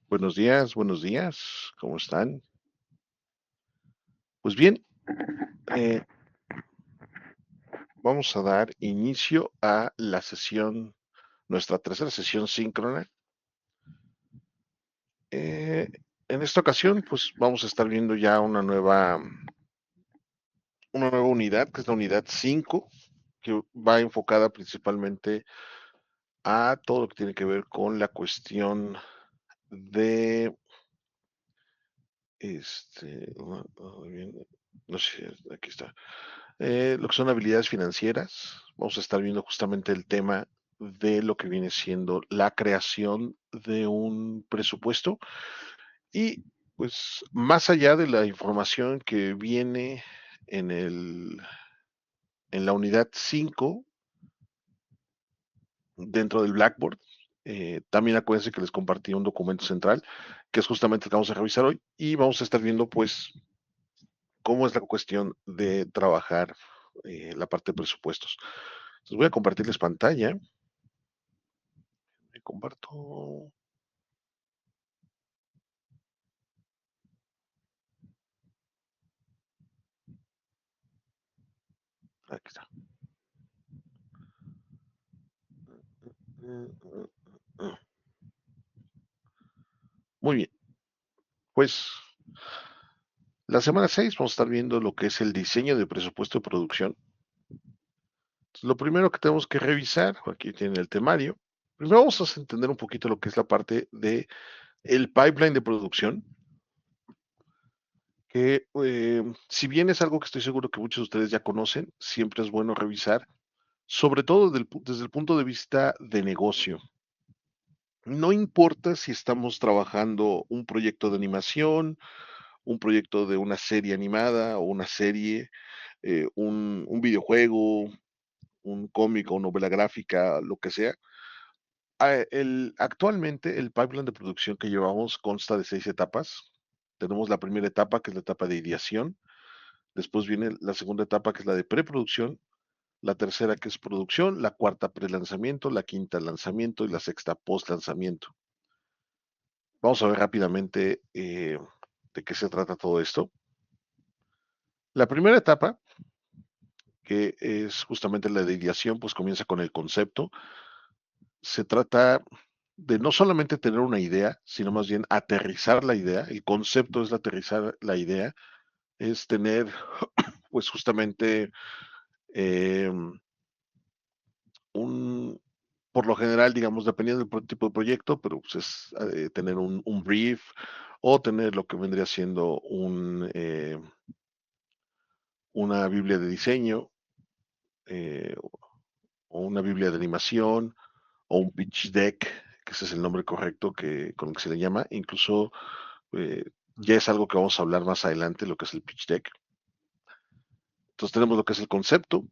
Buenos días, ¿cómo están? Pues bien, eh, vamos a dar inicio a la sesión, nuestra tercera sesión síncrona. Eh, en esta ocasión, pues vamos a estar viendo ya una nueva unidad, que es la unidad 5, que va enfocada principalmente a todo lo que tiene que ver con la cuestión de, bien, no sé, aquí está. Lo que son habilidades financieras. Vamos a estar viendo justamente el tema de lo que viene siendo la creación de un presupuesto y pues más allá de la información que viene en en la unidad 5 dentro del Blackboard. También acuérdense que les compartí un documento central que es justamente el que vamos a revisar hoy y vamos a estar viendo pues cómo es la cuestión de trabajar la parte de presupuestos. Entonces voy a compartirles pantalla. Me comparto. Aquí está. Muy bien. Pues la semana 6 vamos a estar viendo lo que es el diseño de presupuesto de producción. Entonces, lo primero que tenemos que revisar, aquí tiene el temario. Primero vamos a entender un poquito lo que es la parte de el pipeline de producción, que si bien es algo que estoy seguro que muchos de ustedes ya conocen, siempre es bueno revisar, sobre todo desde el punto de vista de negocio. No importa si estamos trabajando un proyecto de animación, un proyecto de una serie animada o una serie, un videojuego, un cómic o novela gráfica, lo que sea. Actualmente el pipeline de producción que llevamos consta de 6 etapas. Tenemos la primera etapa, que es la etapa de ideación. Después viene la segunda etapa, que es la de preproducción. La tercera, que es producción. La cuarta, prelanzamiento. La quinta, lanzamiento. Y la sexta, post-lanzamiento. Vamos a ver rápidamente de qué se trata todo esto. La primera etapa, que es justamente la de ideación, pues comienza con el concepto. Se trata de no solamente tener una idea, sino más bien aterrizar la idea. El concepto es aterrizar la idea, es tener, pues justamente, eh, un, por lo general, digamos, dependiendo del tipo de proyecto, pero pues es tener un brief o tener lo que vendría siendo una Biblia de diseño, eh, o una Biblia de animación, o un pitch deck, que ese es el nombre correcto con el que se le llama. Incluso eh, ya es algo que vamos a hablar más adelante, lo que es el pitch deck. Entonces tenemos lo que es el concepto.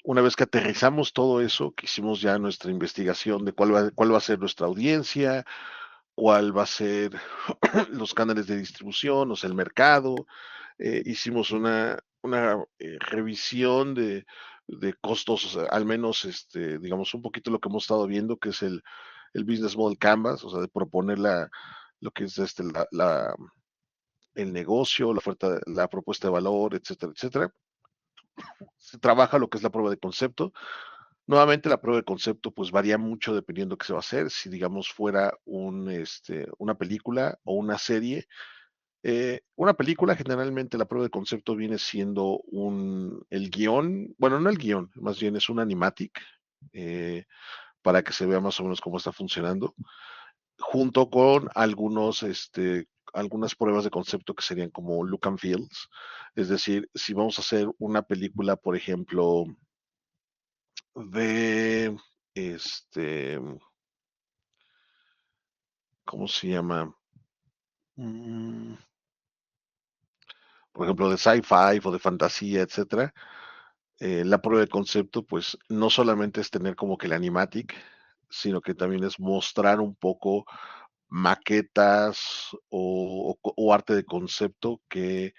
Una vez que aterrizamos todo eso, que hicimos ya nuestra investigación de cuál va a ser nuestra audiencia, cuál va a ser los canales de distribución, o sea, el mercado. Hicimos una revisión de costos, o sea, al menos, digamos, un poquito lo que hemos estado viendo, que es el Business Model Canvas, o sea, de proponer lo que es el negocio, la oferta, la propuesta de valor, etcétera, etcétera. Se trabaja lo que es la prueba de concepto. Nuevamente, la prueba de concepto pues varía mucho dependiendo de qué se va a hacer. Si digamos fuera una película o una serie, una película, generalmente la prueba de concepto viene siendo el guión, bueno, no el guión, más bien es un animatic, eh, para que se vea más o menos cómo está funcionando, junto con algunas pruebas de concepto que serían como look and feels. Es decir, si vamos a hacer una película, por ejemplo, de, este, ¿cómo se llama? Mm, por ejemplo, de sci-fi o de fantasía, etcétera. La prueba de concepto, pues no solamente es tener como que el animatic, sino que también es mostrar un poco maquetas o arte de concepto que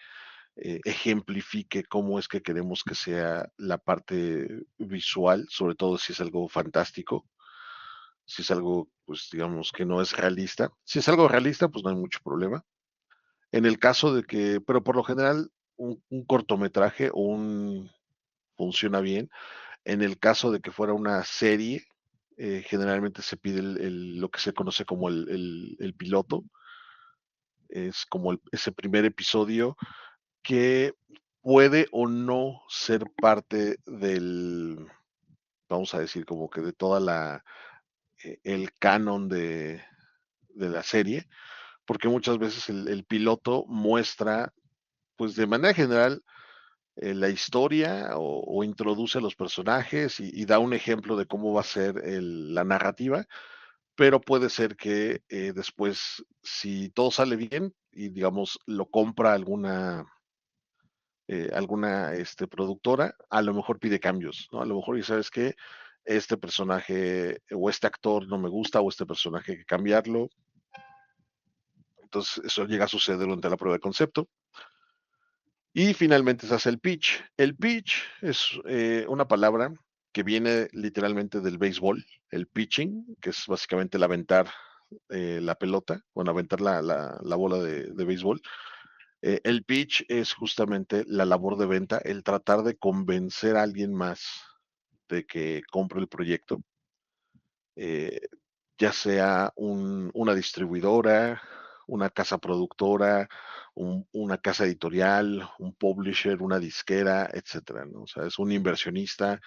ejemplifique cómo es que queremos que sea la parte visual, sobre todo si es algo fantástico. Si es algo, pues digamos que no es realista. Si es algo realista, pues no hay mucho problema. En el caso de que, pero por lo general, un cortometraje o un funciona bien. En el caso de que fuera una serie, generalmente se pide lo que se conoce como el piloto, es como ese primer episodio que puede o no ser parte del, vamos a decir, como que de toda el canon de la serie, porque muchas veces el piloto muestra, pues de manera general, la historia o introduce a los personajes y da un ejemplo de cómo va a ser la narrativa, pero puede ser que después, si todo sale bien y digamos lo compra alguna productora, a lo mejor pide cambios, ¿no? A lo mejor, y sabes que este personaje o este actor no me gusta o este personaje hay que cambiarlo. Entonces, eso llega a suceder durante la prueba de concepto. Y finalmente se hace el pitch. El pitch es una palabra que viene literalmente del béisbol, el pitching, que es básicamente el aventar la pelota, bueno, aventar la bola de béisbol. El pitch es justamente la labor de venta, el tratar de convencer a alguien más de que compre el proyecto, eh, ya sea una distribuidora, una casa productora, una casa editorial, un publisher, una disquera, etcétera, ¿no? O sea, es un inversionista.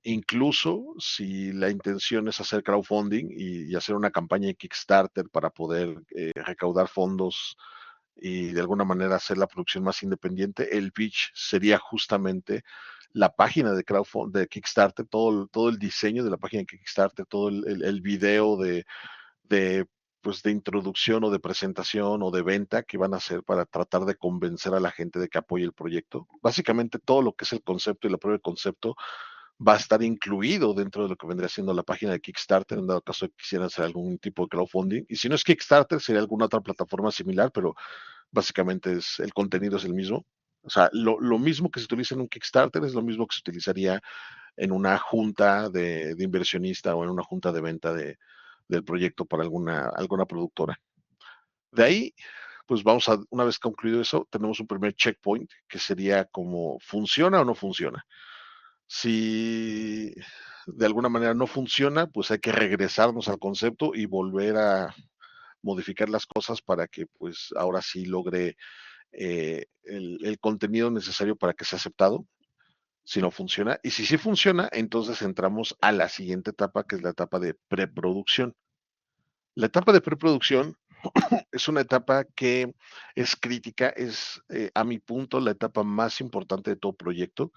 Incluso si la intención es hacer crowdfunding y hacer una campaña de Kickstarter para poder recaudar fondos y de alguna manera hacer la producción más independiente, el pitch sería justamente la página de crowdfunding, de Kickstarter, todo el diseño de la página de Kickstarter, todo el video de, pues de introducción o de presentación o de venta que van a hacer para tratar de convencer a la gente de que apoye el proyecto. Básicamente todo lo que es el concepto y la prueba de concepto va a estar incluido dentro de lo que vendría siendo la página de Kickstarter, en dado caso que quisieran hacer algún tipo de crowdfunding. Y si no es Kickstarter, sería alguna otra plataforma similar, pero básicamente el contenido es el mismo. O sea, lo mismo que se utiliza en un Kickstarter es lo mismo que se utilizaría en una junta de inversionista o en una junta de venta del proyecto para alguna productora. De ahí, pues una vez concluido eso, tenemos un primer checkpoint que sería como funciona o no funciona. Si de alguna manera no funciona, pues hay que regresarnos al concepto y volver a modificar las cosas para que pues ahora sí logre el contenido necesario para que sea aceptado, si no funciona. Y si sí funciona, entonces entramos a la siguiente etapa, que es la etapa de preproducción. La etapa de preproducción es una etapa que es crítica, es a mi punto la etapa más importante de todo proyecto,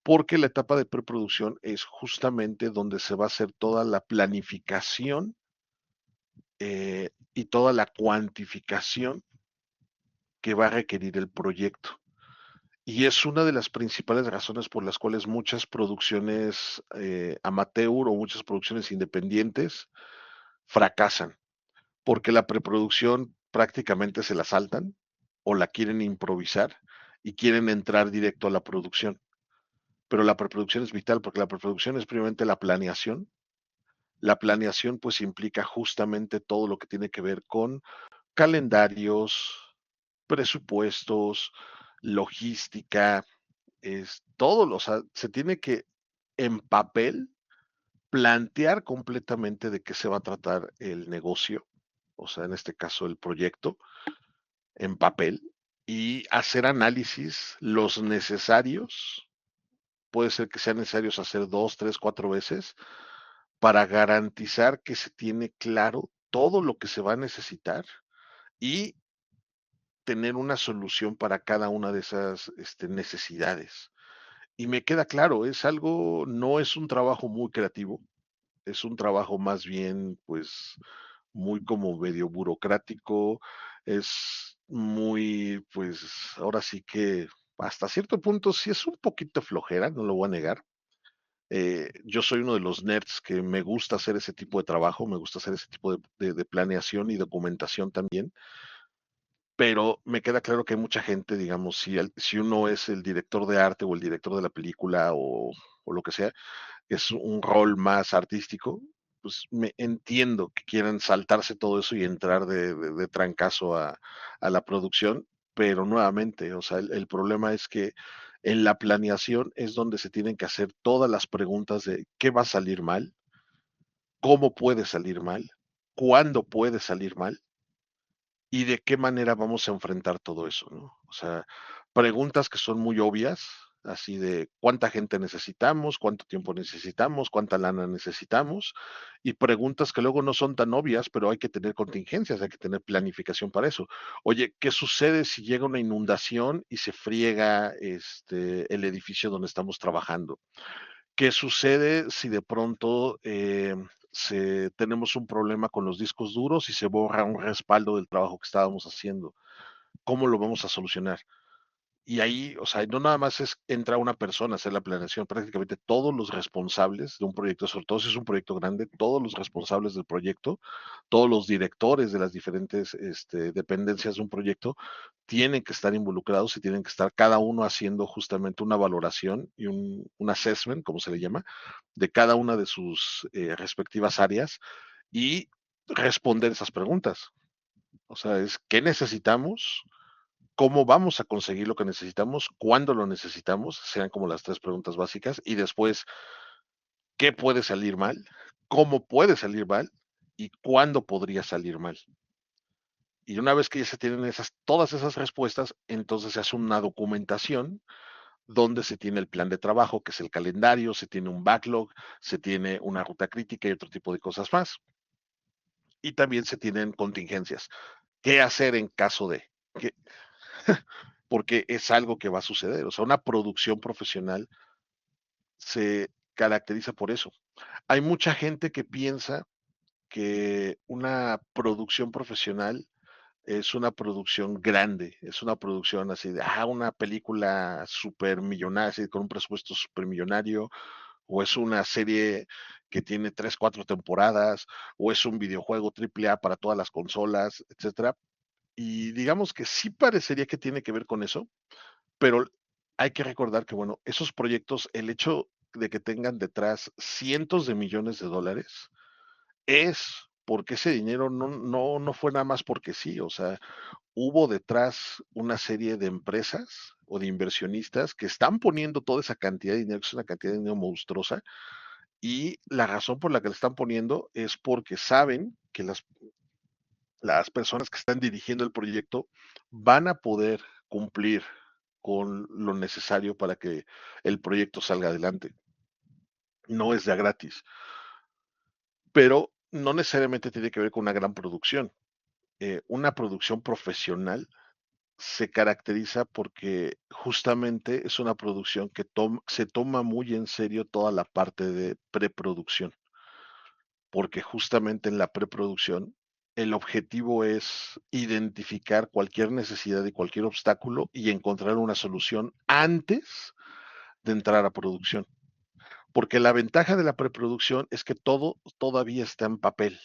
porque la etapa de preproducción es justamente donde se va a hacer toda la planificación y toda la cuantificación que va a requerir el proyecto. Y es una de las principales razones por las cuales muchas producciones amateur o muchas producciones independientes fracasan, porque la preproducción prácticamente se la saltan o la quieren improvisar y quieren entrar directo a la producción. Pero la preproducción es vital porque la preproducción es primeramente la planeación. La planeación pues implica justamente todo lo que tiene que ver con calendarios, presupuestos, logística, es todo, o sea, se tiene que en papel plantear completamente de qué se va a tratar el negocio, o sea, en este caso el proyecto, en papel, y hacer análisis los necesarios, puede ser que sean necesarios hacer dos, tres, cuatro veces, para garantizar que se tiene claro todo lo que se va a necesitar y tener una solución para cada una de esas necesidades. Y me queda claro, no es un trabajo muy creativo, es un trabajo más bien, pues, muy como medio burocrático, es muy, pues, ahora sí que hasta cierto punto sí es un poquito flojera, no lo voy a negar. Yo soy uno de los nerds que me gusta hacer ese tipo de trabajo, me gusta hacer ese tipo de planeación y documentación también, pero me queda claro que hay mucha gente, digamos, si uno es el director de arte o el director de la película o lo que sea, es un rol más artístico, pues me entiendo que quieran saltarse todo eso y entrar de trancazo a la producción, pero nuevamente, o sea, el problema es que en la planeación es donde se tienen que hacer todas las preguntas de qué va a salir mal, cómo puede salir mal, cuándo puede salir mal y de qué manera vamos a enfrentar todo eso, ¿no? O sea, preguntas que son muy obvias, así de cuánta gente necesitamos, cuánto tiempo necesitamos, cuánta lana necesitamos, y preguntas que luego no son tan obvias, pero hay que tener contingencias, hay que tener planificación para eso. Oye, ¿qué sucede si llega una inundación y se friega el edificio donde estamos trabajando? ¿Qué sucede si de pronto tenemos un problema con los discos duros y se borra un respaldo del trabajo que estábamos haciendo? ¿Cómo lo vamos a solucionar? Y ahí, o sea, no nada más es entra una persona a hacer la planeación, prácticamente todos los responsables de un proyecto, sobre todo si es un proyecto grande, todos los responsables del proyecto, todos los directores de las diferentes dependencias de un proyecto, tienen que estar involucrados y tienen que estar cada uno haciendo justamente una valoración y un assessment, como se le llama, de cada una de sus respectivas áreas y responder esas preguntas. O sea, es qué necesitamos, cómo vamos a conseguir lo que necesitamos, cuándo lo necesitamos, sean como las tres preguntas básicas, y después, ¿qué puede salir mal? ¿Cómo puede salir mal? ¿Y cuándo podría salir mal? Y una vez que ya se tienen todas esas respuestas, entonces se hace una documentación donde se tiene el plan de trabajo, que es el calendario, se tiene un backlog, se tiene una ruta crítica y otro tipo de cosas más. Y también se tienen contingencias. ¿Qué hacer en caso de? ¿Qué? Porque es algo que va a suceder. O sea, una producción profesional se caracteriza por eso. Hay mucha gente que piensa que una producción profesional es una producción grande, es una producción así de, una película súper millonaria, así, con un presupuesto súper millonario, o es una serie que tiene tres, cuatro temporadas, o es un videojuego triple A para todas las consolas, etcétera. Y digamos que sí parecería que tiene que ver con eso, pero hay que recordar que, bueno, esos proyectos, el hecho de que tengan detrás cientos de millones de dólares, es porque ese dinero no fue nada más porque sí, o sea, hubo detrás una serie de empresas o de inversionistas que están poniendo toda esa cantidad de dinero, que es una cantidad de dinero monstruosa, y la razón por la que le están poniendo es porque saben que las personas que están dirigiendo el proyecto van a poder cumplir con lo necesario para que el proyecto salga adelante. No es de gratis, pero no necesariamente tiene que ver con una gran producción. Una producción profesional se caracteriza porque justamente es una producción que se toma muy en serio toda la parte de preproducción, porque justamente en la preproducción el objetivo es identificar cualquier necesidad y cualquier obstáculo y encontrar una solución antes de entrar a producción. Porque la ventaja de la preproducción es que todo todavía está en papel.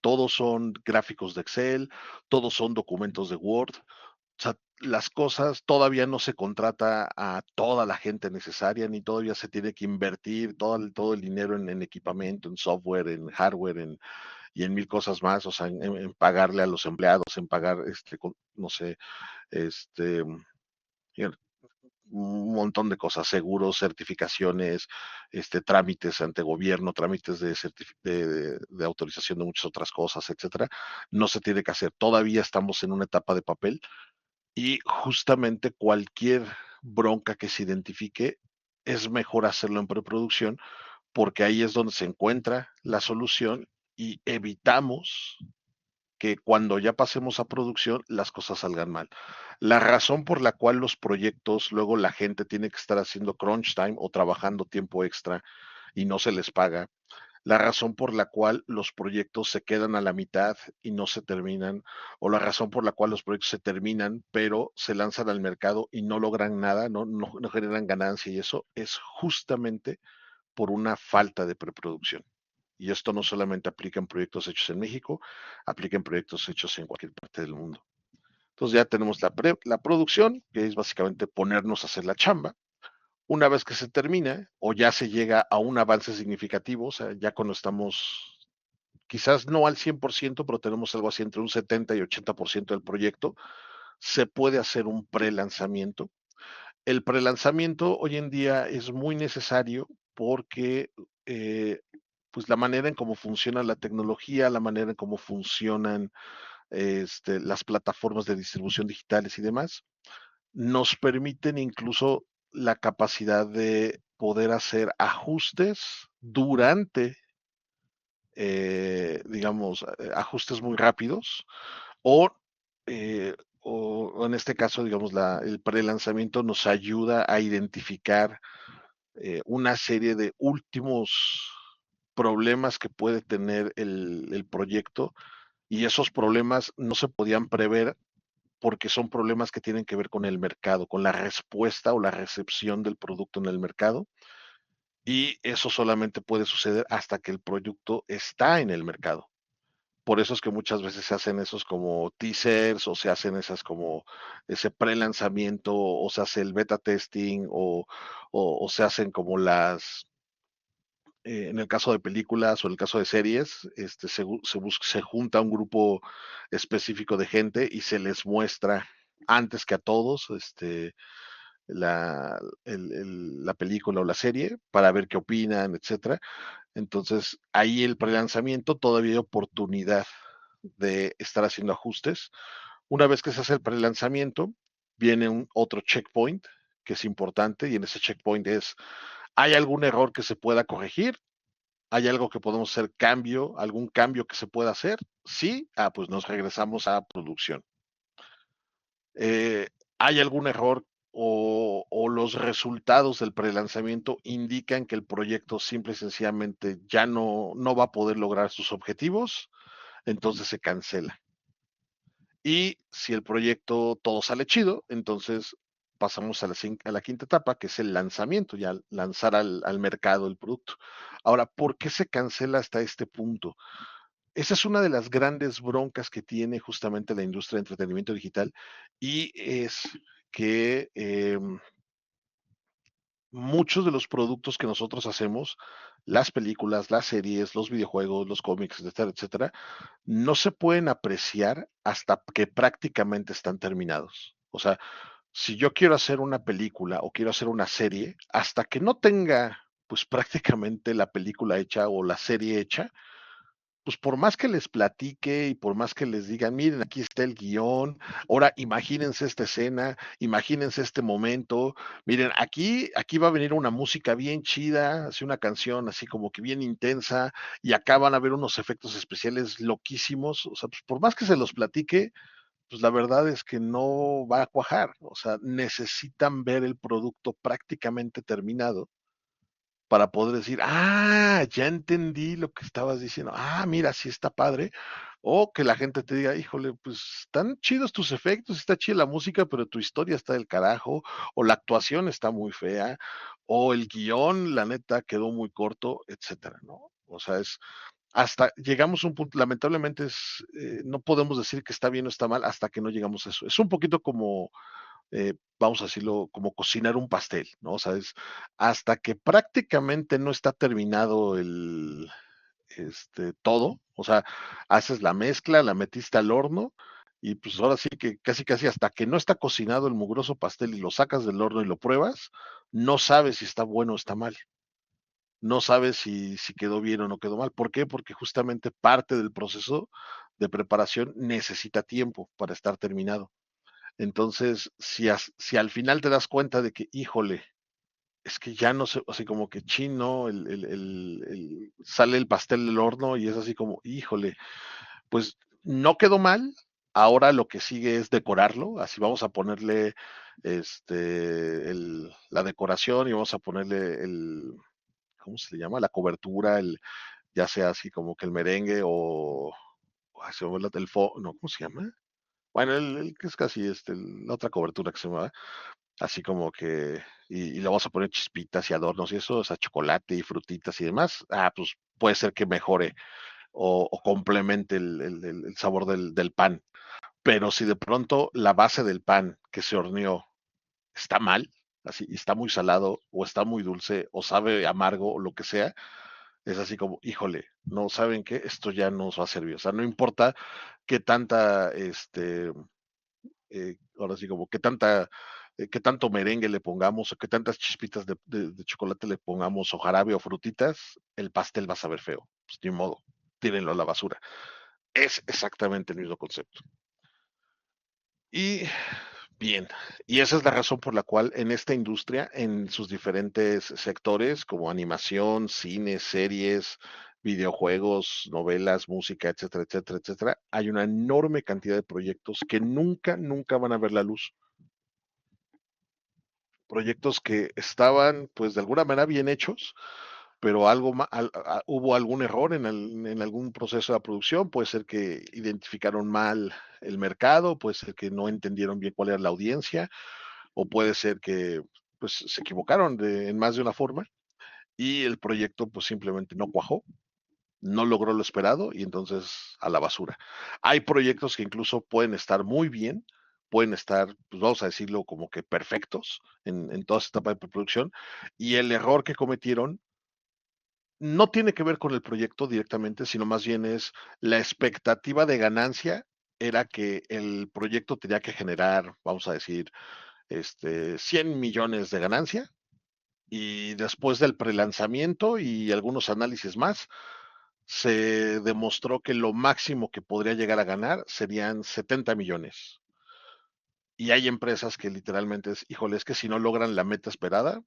Todos son gráficos de Excel, todos son documentos de Word. O sea, las cosas todavía no se contrata a toda la gente necesaria, ni todavía se tiene que invertir todo el dinero en equipamiento, en software, en hardware, y en mil cosas más, o sea, en pagarle a los empleados, en pagar, no sé, este, un montón de cosas, seguros, certificaciones, trámites ante gobierno, trámites de autorización de muchas otras cosas, etcétera. No se tiene que hacer. Todavía estamos en una etapa de papel y justamente cualquier bronca que se identifique es mejor hacerlo en preproducción porque ahí es donde se encuentra la solución y evitamos que cuando ya pasemos a producción las cosas salgan mal. La razón por la cual los proyectos, luego la gente tiene que estar haciendo crunch time o trabajando tiempo extra y no se les paga. La razón por la cual los proyectos se quedan a la mitad y no se terminan, o la razón por la cual los proyectos se terminan, pero se lanzan al mercado y no logran nada, no generan ganancia y eso es justamente por una falta de preproducción. Y esto no solamente aplica en proyectos hechos en México, aplica en proyectos hechos en cualquier parte del mundo. Entonces ya tenemos la producción, que es básicamente ponernos a hacer la chamba. Una vez que se termina o ya se llega a un avance significativo, o sea, ya cuando estamos quizás no al 100%, pero tenemos algo así entre un 70 y 80% del proyecto, se puede hacer un pre-lanzamiento. El prelanzamiento hoy en día es muy necesario porque eh, pues la manera en cómo funciona la tecnología, la manera en cómo funcionan las plataformas de distribución digitales y demás, nos permiten incluso la capacidad de poder hacer ajustes durante, digamos, ajustes muy rápidos o, o en este caso, digamos, el prelanzamiento nos ayuda a identificar una serie de últimos problemas que puede tener el proyecto y esos problemas no se podían prever porque son problemas que tienen que ver con el mercado, con la respuesta o la recepción del producto en el mercado y eso solamente puede suceder hasta que el producto está en el mercado. Por eso es que muchas veces se hacen esos como teasers o se hacen esas como ese pre-lanzamiento o se hace el beta testing o se hacen como en el caso de películas o en el caso de series, se junta un grupo específico de gente y se les muestra antes que a todos la película o la serie para ver qué opinan, etcétera. Entonces, ahí el prelanzamiento todavía hay oportunidad de estar haciendo ajustes. Una vez que se hace el prelanzamiento, viene otro checkpoint que es importante y en ese checkpoint es, ¿hay algún error que se pueda corregir? ¿Hay algo que podemos hacer cambio, algún cambio que se pueda hacer? Sí, pues nos regresamos a producción. Eh, ¿Hay algún error o los resultados del prelanzamiento indican que el proyecto simple y sencillamente ya no va a poder lograr sus objetivos? Entonces se cancela. Y si el proyecto todo sale chido, entonces pasamos a la quinta etapa, que es el lanzamiento, ya lanzar al mercado el producto. Ahora, ¿por qué se cancela hasta este punto? Esa es una de las grandes broncas que tiene justamente la industria de entretenimiento digital y es que muchos de los productos que nosotros hacemos, las películas, las series, los videojuegos, los cómics, etcétera, etcétera, no se pueden apreciar hasta que prácticamente están terminados. O sea, si yo quiero hacer una película o quiero hacer una serie, hasta que no tenga pues prácticamente la película hecha o la serie hecha, pues por más que les platique y por más que les digan, miren, aquí está el guión, ahora imagínense esta escena, imagínense este momento, miren, aquí va a venir una música bien chida, así una canción así como que bien intensa, y acá van a ver unos efectos especiales loquísimos, o sea, pues por más que se los platique, pues la verdad es que no va a cuajar, o sea, necesitan ver el producto prácticamente terminado para poder decir, ya entendí lo que estabas diciendo, mira, sí está padre, o que la gente te diga, híjole, pues están chidos tus efectos, está chida la música, pero tu historia está del carajo, o la actuación está muy fea, o el guión, la neta, quedó muy corto, etcétera, ¿no? O sea, hasta llegamos a un punto, lamentablemente no podemos decir que está bien o está mal hasta que no llegamos a eso. Es un poquito como vamos a decirlo, como cocinar un pastel, ¿no? O sea, es hasta que prácticamente no está terminado todo, o sea, haces la mezcla, la metiste al horno y pues ahora sí que casi casi hasta que no está cocinado el mugroso pastel y lo sacas del horno y lo pruebas, no sabes si está bueno o está mal. No sabes si quedó bien o no quedó mal. ¿Por qué? Porque justamente parte del proceso de preparación necesita tiempo para estar terminado. Entonces, si al final te das cuenta de que, híjole, es que ya no sé, así como que chino, sale el pastel del horno y es así como, híjole, pues no quedó mal. Ahora lo que sigue es decorarlo, así vamos a ponerle la decoración y vamos a ponerle ¿cómo se le llama? La cobertura, ya sea así como que el merengue se me fue no, ¿cómo se llama? Bueno, el que es casi la otra cobertura que se llama, así como que, y le vamos a poner chispitas y adornos y eso, o sea, chocolate y frutitas y demás, pues puede ser que mejore o complemente el sabor del pan. Pero si de pronto la base del pan que se horneó está mal, así, y está muy salado, o está muy dulce, o sabe amargo, o lo que sea, es así como, híjole, no saben qué, esto ya nos va a servir. O sea, no importa qué tanta, ahora sí como qué tanto merengue le pongamos o qué tantas chispitas de chocolate le pongamos o jarabe o frutitas, el pastel va a saber feo. Pues ni modo, tírenlo a la basura. Es exactamente el mismo concepto. Y bien, y esa es la razón por la cual en esta industria, en sus diferentes sectores, como animación, cine, series, videojuegos, novelas, música, etcétera, etcétera, etcétera, hay una enorme cantidad de proyectos que nunca, nunca van a ver la luz. Proyectos que estaban, pues, de alguna manera bien hechos, pero hubo algún error en algún proceso de la producción, puede ser que identificaron mal el mercado, puede ser que no entendieron bien cuál era la audiencia, o puede ser que pues se equivocaron en más de una forma y el proyecto pues simplemente no cuajó, no logró lo esperado y entonces a la basura. Hay proyectos que incluso pueden estar muy bien, pueden estar, pues vamos a decirlo, como que perfectos en toda esta etapa de preproducción y el error que cometieron no tiene que ver con el proyecto directamente, sino más bien es la expectativa de ganancia era que el proyecto tenía que generar, vamos a decir, 100 millones de ganancia y después del prelanzamiento y algunos análisis más, se demostró que lo máximo que podría llegar a ganar serían 70 millones. Y hay empresas que literalmente es, híjole, es que si no logran la meta esperada,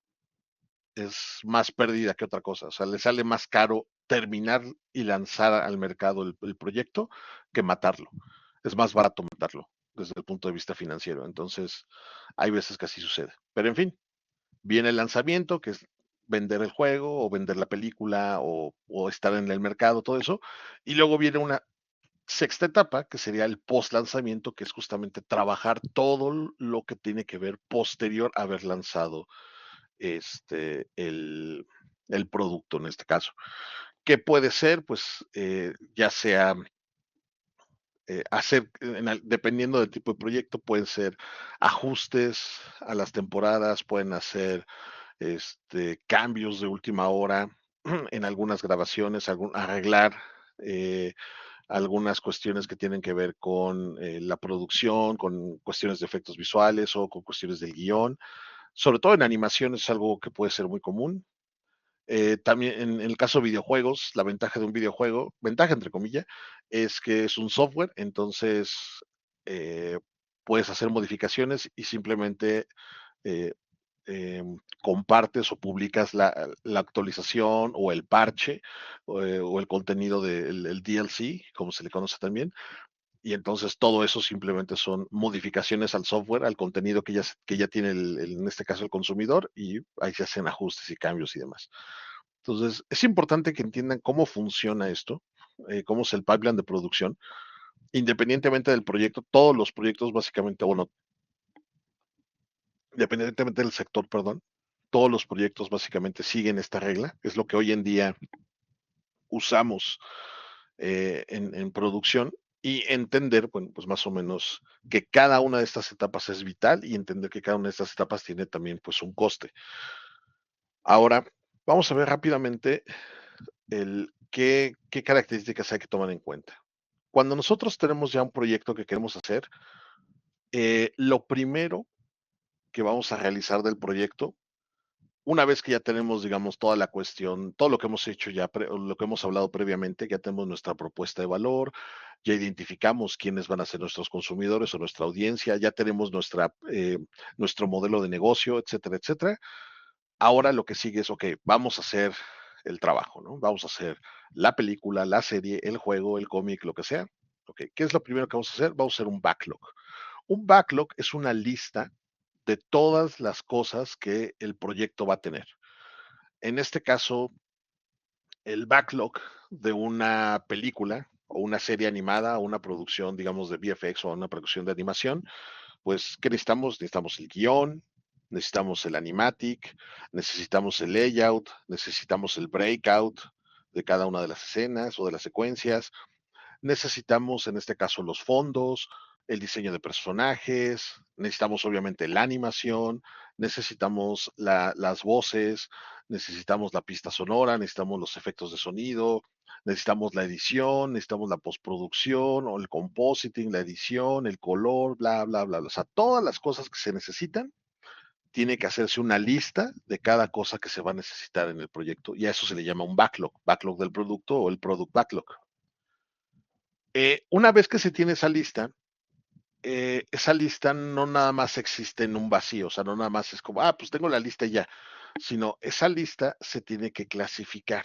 es más pérdida que otra cosa. O sea, le sale más caro terminar y lanzar al mercado el proyecto que matarlo. Es más barato matarlo desde el punto de vista financiero. Entonces, hay veces que así sucede. Pero en fin, viene el lanzamiento, que es vender el juego o vender la película o estar en el mercado, todo eso. Y luego viene una sexta etapa, que sería el post lanzamiento, que es justamente trabajar todo lo que tiene que ver posterior a haber lanzado este, el producto en este caso. ¿Qué puede ser? Pues ya sea hacer, dependiendo del tipo de proyecto, pueden ser ajustes a las temporadas, pueden hacer cambios de última hora en algunas grabaciones, arreglar eh, algunas cuestiones que tienen que ver con la producción, con cuestiones de efectos visuales o con cuestiones del guión. Sobre todo en animación es algo que puede ser muy común. También en el caso de videojuegos, la ventaja de un videojuego, ventaja entre comillas, es que es un software, entonces eh, puedes hacer modificaciones y simplemente eh, compartes o publicas la actualización o el parche o el contenido del DLC, como se le conoce también, y entonces todo eso simplemente son modificaciones al software, al contenido que ya tiene en este caso el consumidor, y ahí se hacen ajustes y cambios y demás. Entonces, es importante que entiendan cómo funciona esto, cómo es el pipeline de producción, independientemente del proyecto, todos los proyectos básicamente, bueno, independientemente del sector, perdón, todos los proyectos básicamente siguen esta regla, es lo que hoy en día usamos en producción y entender, bueno, pues más o menos que cada una de estas etapas es vital y entender que cada una de estas etapas tiene también pues un coste. Ahora, vamos a ver rápidamente qué características hay que tomar en cuenta. Cuando nosotros tenemos ya un proyecto que queremos hacer, lo primero que vamos a realizar del proyecto, una vez que ya tenemos, digamos, toda la cuestión, todo lo que hemos hecho ya, lo que hemos hablado previamente, ya tenemos nuestra propuesta de valor, ya identificamos quiénes van a ser nuestros consumidores o nuestra audiencia, ya tenemos nuestro modelo de negocio, etcétera, etcétera. Ahora lo que sigue es, ok, vamos a hacer el trabajo, ¿no? Vamos a hacer la película, la serie, el juego, el cómic, lo que sea. Ok, ¿qué es lo primero que vamos a hacer? Vamos a hacer un backlog. Un backlog es una lista de todas las cosas que el proyecto va a tener. En este caso, el backlog de una película o una serie animada o una producción, digamos, de VFX o una producción de animación, pues, ¿qué necesitamos? Necesitamos el guión, necesitamos el animatic, necesitamos el layout, necesitamos el breakout de cada una de las escenas o de las secuencias, necesitamos en este caso los fondos, el diseño de personajes, necesitamos obviamente la animación, necesitamos las voces, necesitamos la pista sonora, necesitamos los efectos de sonido, necesitamos la edición, necesitamos la postproducción o el compositing, la edición, el color, bla, bla, bla. O sea, todas las cosas que se necesitan, tiene que hacerse una lista de cada cosa que se va a necesitar en el proyecto y a eso se le llama un backlog del producto o el product backlog. Una vez que se tiene esa lista no nada más existe en un vacío, o sea, no nada más es como, pues tengo la lista y ya, sino esa lista se tiene que clasificar.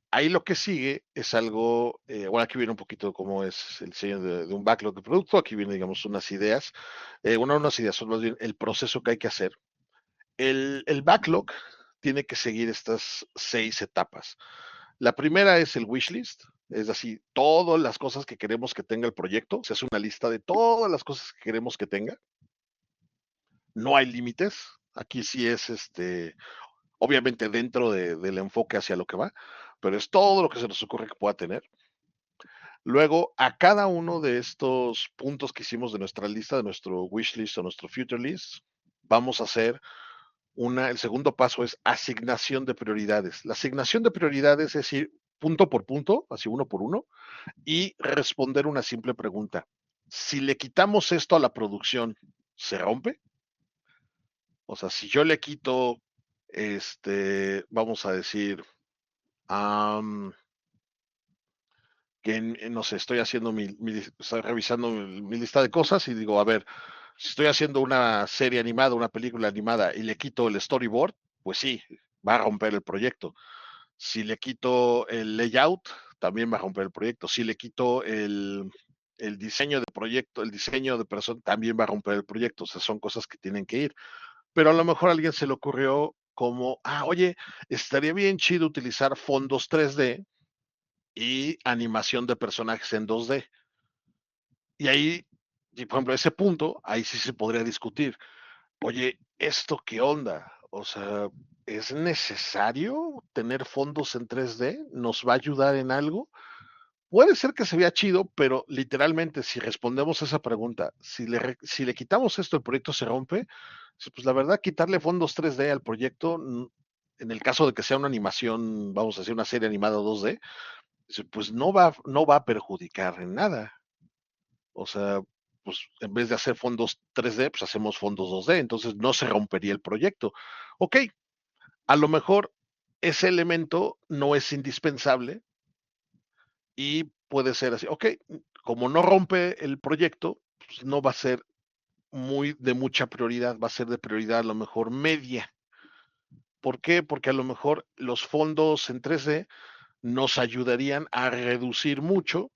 Ahí lo que sigue es algo, bueno, aquí viene un poquito cómo es el diseño de un backlog de producto, aquí viene, digamos, unas ideas, unas ideas, son más bien el proceso que hay que hacer. El backlog tiene que seguir estas 6 etapas. La primera es el wishlist, es así, todas las cosas que queremos que tenga el proyecto, se hace una lista de todas las cosas que queremos que tenga. No hay límites, aquí sí es obviamente dentro del enfoque hacia lo que va, pero es todo lo que se nos ocurre que pueda tener. Luego, a cada uno de estos puntos que hicimos de nuestra lista, de nuestro wish list o nuestro future list, vamos a hacer el segundo paso es asignación de prioridades. La asignación de prioridades es ir punto por punto, así uno por uno, y responder una simple pregunta. Si le quitamos esto a la producción, ¿se rompe? O sea, si yo le quito, vamos a decir, que no sé, estoy haciendo estoy revisando mi lista de cosas y digo, a ver, si estoy haciendo una serie animada, una película animada y le quito el storyboard, pues sí, va a romper el proyecto. Si le quito el layout, también va a romper el proyecto. Si le quito el diseño de proyecto, el diseño de persona, también va a romper el proyecto. O sea, son cosas que tienen que ir. Pero a lo mejor a alguien se le ocurrió como, oye, estaría bien chido utilizar fondos 3D y animación de personajes en 2D. Y ahí, y por ejemplo, ese punto, ahí sí se podría discutir. Oye, ¿esto qué onda? O sea, ¿es necesario tener fondos en 3D? ¿Nos va a ayudar en algo? Puede ser que se vea chido, pero literalmente si respondemos a esa pregunta, si le quitamos esto, el proyecto se rompe, pues la verdad, quitarle fondos 3D al proyecto, en el caso de que sea una animación, vamos a decir una serie animada 2D, pues no va a perjudicar en nada. O sea, pues en vez de hacer fondos 3D, pues hacemos fondos 2D, entonces no se rompería el proyecto. Ok, a lo mejor ese elemento no es indispensable y puede ser así. Ok, como no rompe el proyecto, pues no va a ser de mucha prioridad, va a ser de prioridad a lo mejor media. ¿Por qué? Porque a lo mejor los fondos en 3D nos ayudarían a reducir mucho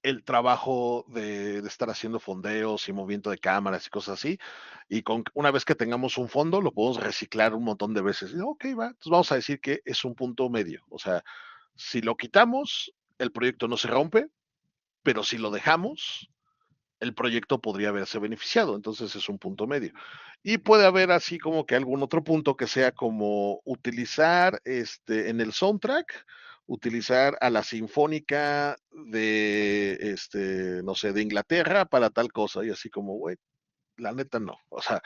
el trabajo de estar haciendo fondeos y movimiento de cámaras y cosas así. Y una vez que tengamos un fondo, lo podemos reciclar un montón de veces. Y, ok, va. Entonces vamos a decir que es un punto medio. O sea, si lo quitamos, el proyecto no se rompe, pero si lo dejamos, el proyecto podría haberse beneficiado. Entonces es un punto medio. Y puede haber así como que algún otro punto que sea como utilizar en el soundtrack, utilizar a la sinfónica de no sé, de Inglaterra para tal cosa. Y así como, güey, la neta no. O sea,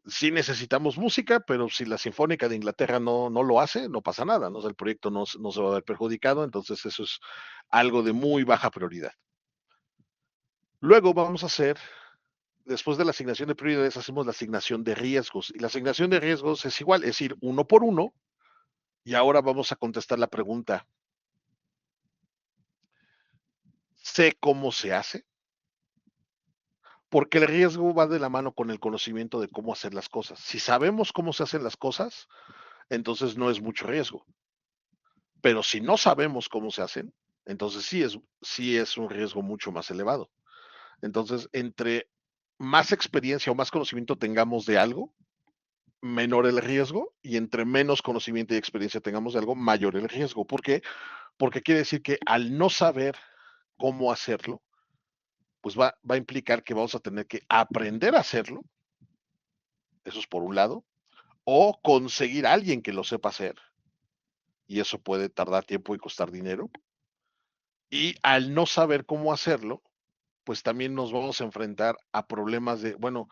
sí necesitamos música, pero si la sinfónica de Inglaterra no lo hace, no pasa nada, ¿no? O sea, el proyecto no se va a ver perjudicado, entonces eso es algo de muy baja prioridad. Luego vamos a hacer después de la asignación de prioridades hacemos la asignación de riesgos. Y la asignación de riesgos es igual, es ir uno por uno. Y ahora vamos a contestar la pregunta, ¿sé cómo se hace? Porque el riesgo va de la mano con el conocimiento de cómo hacer las cosas. Si sabemos cómo se hacen las cosas, entonces no es mucho riesgo. Pero si no sabemos cómo se hacen, entonces sí es un riesgo mucho más elevado. Entonces, entre más experiencia o más conocimiento tengamos de algo, menor el riesgo y entre menos conocimiento y experiencia tengamos de algo, mayor el riesgo. ¿Por qué? Porque quiere decir que al no saber cómo hacerlo, pues va a implicar que vamos a tener que aprender a hacerlo, eso es por un lado, o conseguir a alguien que lo sepa hacer, y eso puede tardar tiempo y costar dinero. Y al no saber cómo hacerlo, pues también nos vamos a enfrentar a problemas de, bueno,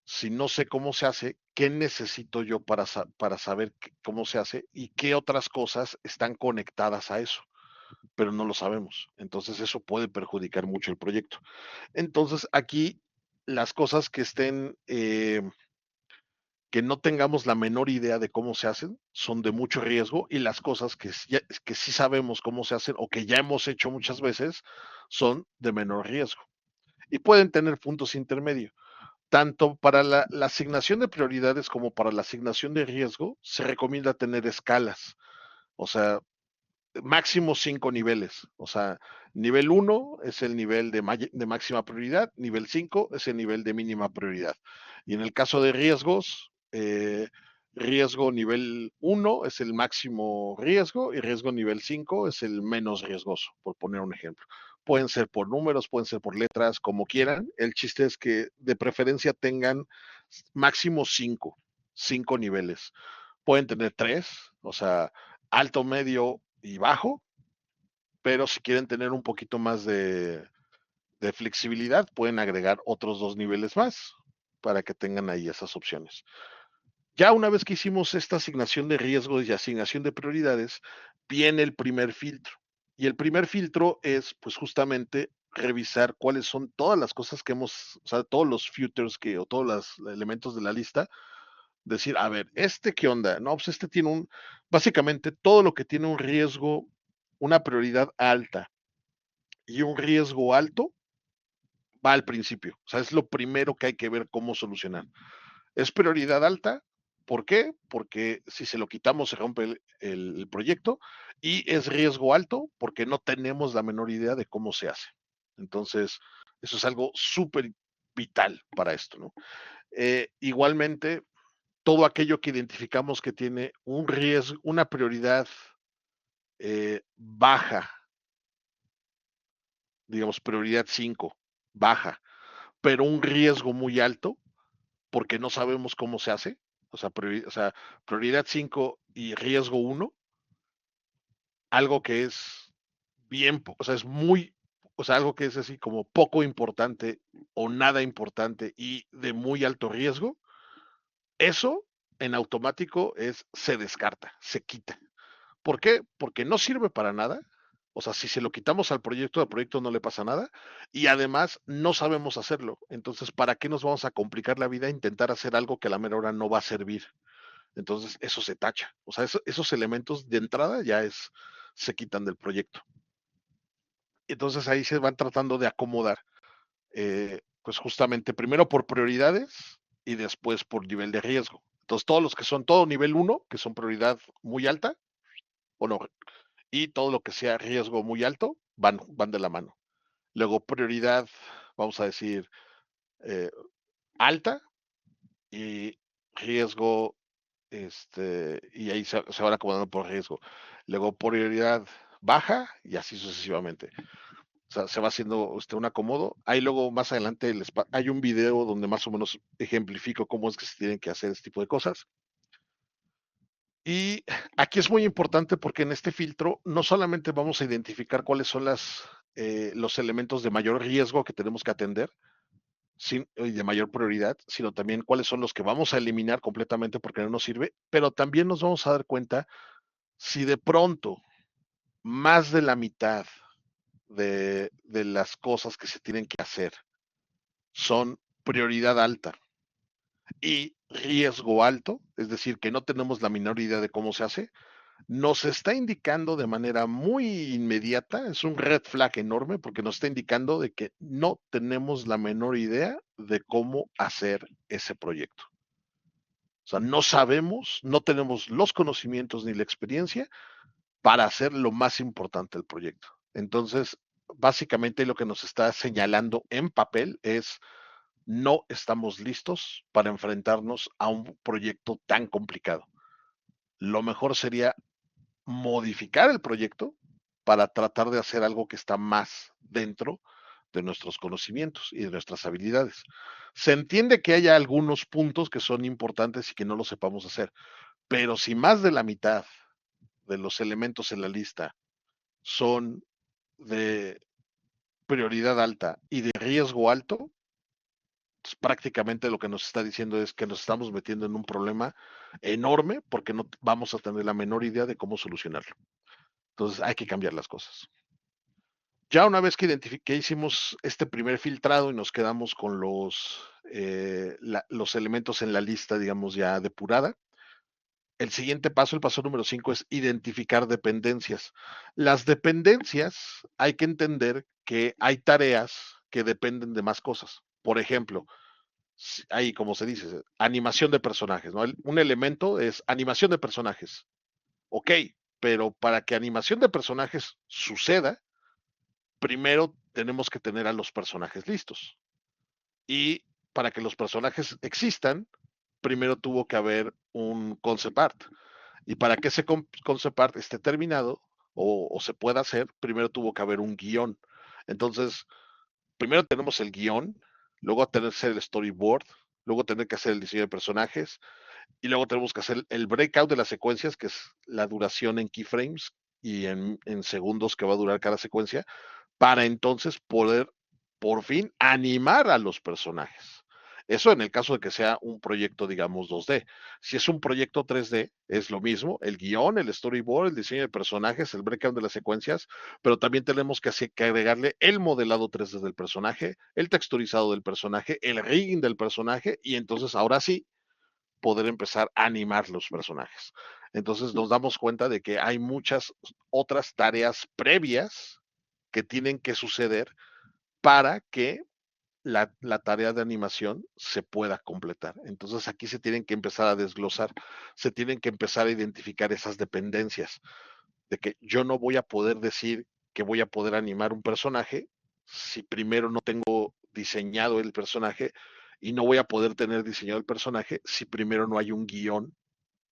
Si no sé cómo se hace, ¿qué necesito yo para saber cómo se hace y qué otras cosas están conectadas a eso? Pero no lo sabemos. Entonces eso puede perjudicar mucho el proyecto. Entonces aquí las cosas que estén, que no tengamos la menor idea de cómo se hacen, son de mucho riesgo y las cosas que sí sabemos cómo se hacen o que ya hemos hecho muchas veces son de menor riesgo y pueden tener puntos intermedios. Tanto para la asignación de prioridades como para la asignación de riesgo, se recomienda tener escalas. O sea, máximo 5 niveles. O sea, nivel 1 es el nivel de máxima prioridad, nivel 5 es el nivel de mínima prioridad. Y en el caso de riesgos, riesgo nivel 1 es el máximo riesgo y riesgo nivel 5 es el menos riesgoso, por poner un ejemplo. Pueden ser por números, pueden ser por letras, como quieran. El chiste es que de preferencia tengan máximo 5 niveles. Pueden tener 3, o sea, alto, medio y bajo, pero si quieren tener un poquito más de flexibilidad, pueden agregar otros 2 niveles más para que tengan ahí esas opciones. Ya una vez que hicimos esta asignación de riesgos y asignación de prioridades, viene el primer filtro. Y el primer filtro es, pues justamente, revisar cuáles son todas las cosas que hemos, o sea, todos los filters que, o todos los elementos de la lista. Decir, a ver, ¿qué onda? No, pues tiene básicamente todo lo que tiene un riesgo, una prioridad alta y un riesgo alto, va al principio. O sea, es lo primero que hay que ver cómo solucionar. Es prioridad alta. ¿Por qué? Porque si se lo quitamos se rompe el proyecto y es riesgo alto porque no tenemos la menor idea de cómo se hace. Entonces, eso es algo súper vital para esto, ¿no? Igualmente, todo aquello que identificamos que tiene un riesgo, una prioridad baja, digamos prioridad 5, baja, pero un riesgo muy alto, porque no sabemos cómo se hace, o sea prioridad 5 y riesgo 1, algo que es bien, o sea, es muy, o sea, algo que es así como poco importante o nada importante y de muy alto riesgo, eso en automático se descarta, se quita. ¿Por qué? Porque no sirve para nada. O sea, si se lo quitamos al proyecto no le pasa nada. Y además no sabemos hacerlo. Entonces, ¿para qué nos vamos a complicar la vida e intentar hacer algo que a la mera hora no va a servir? Entonces, eso se tacha. O sea, esos elementos de entrada se quitan del proyecto. Entonces ahí se van tratando de acomodar. Pues justamente primero por prioridades y después por nivel de riesgo. Entonces, todos los que son todo nivel 1, que son prioridad muy alta, o no, y todo lo que sea riesgo muy alto van de la mano. Luego prioridad, vamos a decir, eh, alta y riesgo, y ahí se van acomodando por riesgo. Luego prioridad baja y así sucesivamente. O sea, se va haciendo un acomodo. Ahí luego más adelante hay un video donde más o menos ejemplifico cómo es que se tienen que hacer este tipo de cosas. Y aquí es muy importante porque en este filtro no solamente vamos a identificar cuáles son los elementos de mayor riesgo que tenemos que atender y de mayor prioridad, sino también cuáles son los que vamos a eliminar completamente porque no nos sirve, pero también nos vamos a dar cuenta si de pronto más de la mitad de las cosas que se tienen que hacer son prioridad alta y riesgo alto, es decir, que no tenemos la menor idea de cómo se hace, nos está indicando de manera muy inmediata, es un red flag enorme porque nos está indicando de que no tenemos la menor idea de cómo hacer ese proyecto. O sea, no sabemos, no tenemos los conocimientos ni la experiencia para hacer lo más importante del proyecto. Entonces, básicamente lo que nos está señalando en papel es no estamos listos para enfrentarnos a un proyecto tan complicado. Lo mejor sería modificar el proyecto para tratar de hacer algo que está más dentro de nuestros conocimientos y de nuestras habilidades. Se entiende que haya algunos puntos que son importantes y que no lo sepamos hacer, pero si más de la mitad de los elementos en la lista son de prioridad alta y de riesgo alto, Entonces, prácticamente lo que nos está diciendo es que nos estamos metiendo en un problema enorme porque no vamos a tener la menor idea de cómo solucionarlo. Entonces hay que cambiar las cosas. Ya una vez que hicimos este primer filtrado y nos quedamos con los elementos en la lista, digamos, ya depurada, el siguiente paso, el paso número 5, es identificar dependencias. Las dependencias hay que entender que hay tareas que dependen de más cosas. Por ejemplo, hay, como se dice, animación de personajes, ¿no? Un elemento es animación de personajes. Ok, pero para que animación de personajes suceda, primero tenemos que tener a los personajes listos. Y para que los personajes existan, primero tuvo que haber un concept art. Y para que ese concept art esté terminado o se pueda hacer, primero tuvo que haber un guión. Entonces, primero tenemos el guión, luego tener que hacer el storyboard, luego tener que hacer el diseño de personajes, y luego tenemos que hacer el breakout de las secuencias, que es la duración en keyframes y en segundos que va a durar cada secuencia, para entonces poder por fin animar a los personajes. Eso en el caso de que sea un proyecto, digamos, 2D. Si es un proyecto 3D, es lo mismo, el guión, el storyboard, el diseño de personajes, el breakdown de las secuencias, pero también tenemos que agregarle el modelado 3D del personaje, el texturizado del personaje, el rigging del personaje, y entonces ahora sí poder empezar a animar los personajes. Entonces nos damos cuenta de que hay muchas otras tareas previas que tienen que suceder para que la tarea de animación se pueda completar. Entonces aquí se tienen que empezar a desglosar, se tienen que empezar a identificar esas dependencias, de que yo no voy a poder decir que voy a poder animar un personaje si primero no tengo diseñado el personaje, y no voy a poder tener diseñado el personaje si primero no hay un guión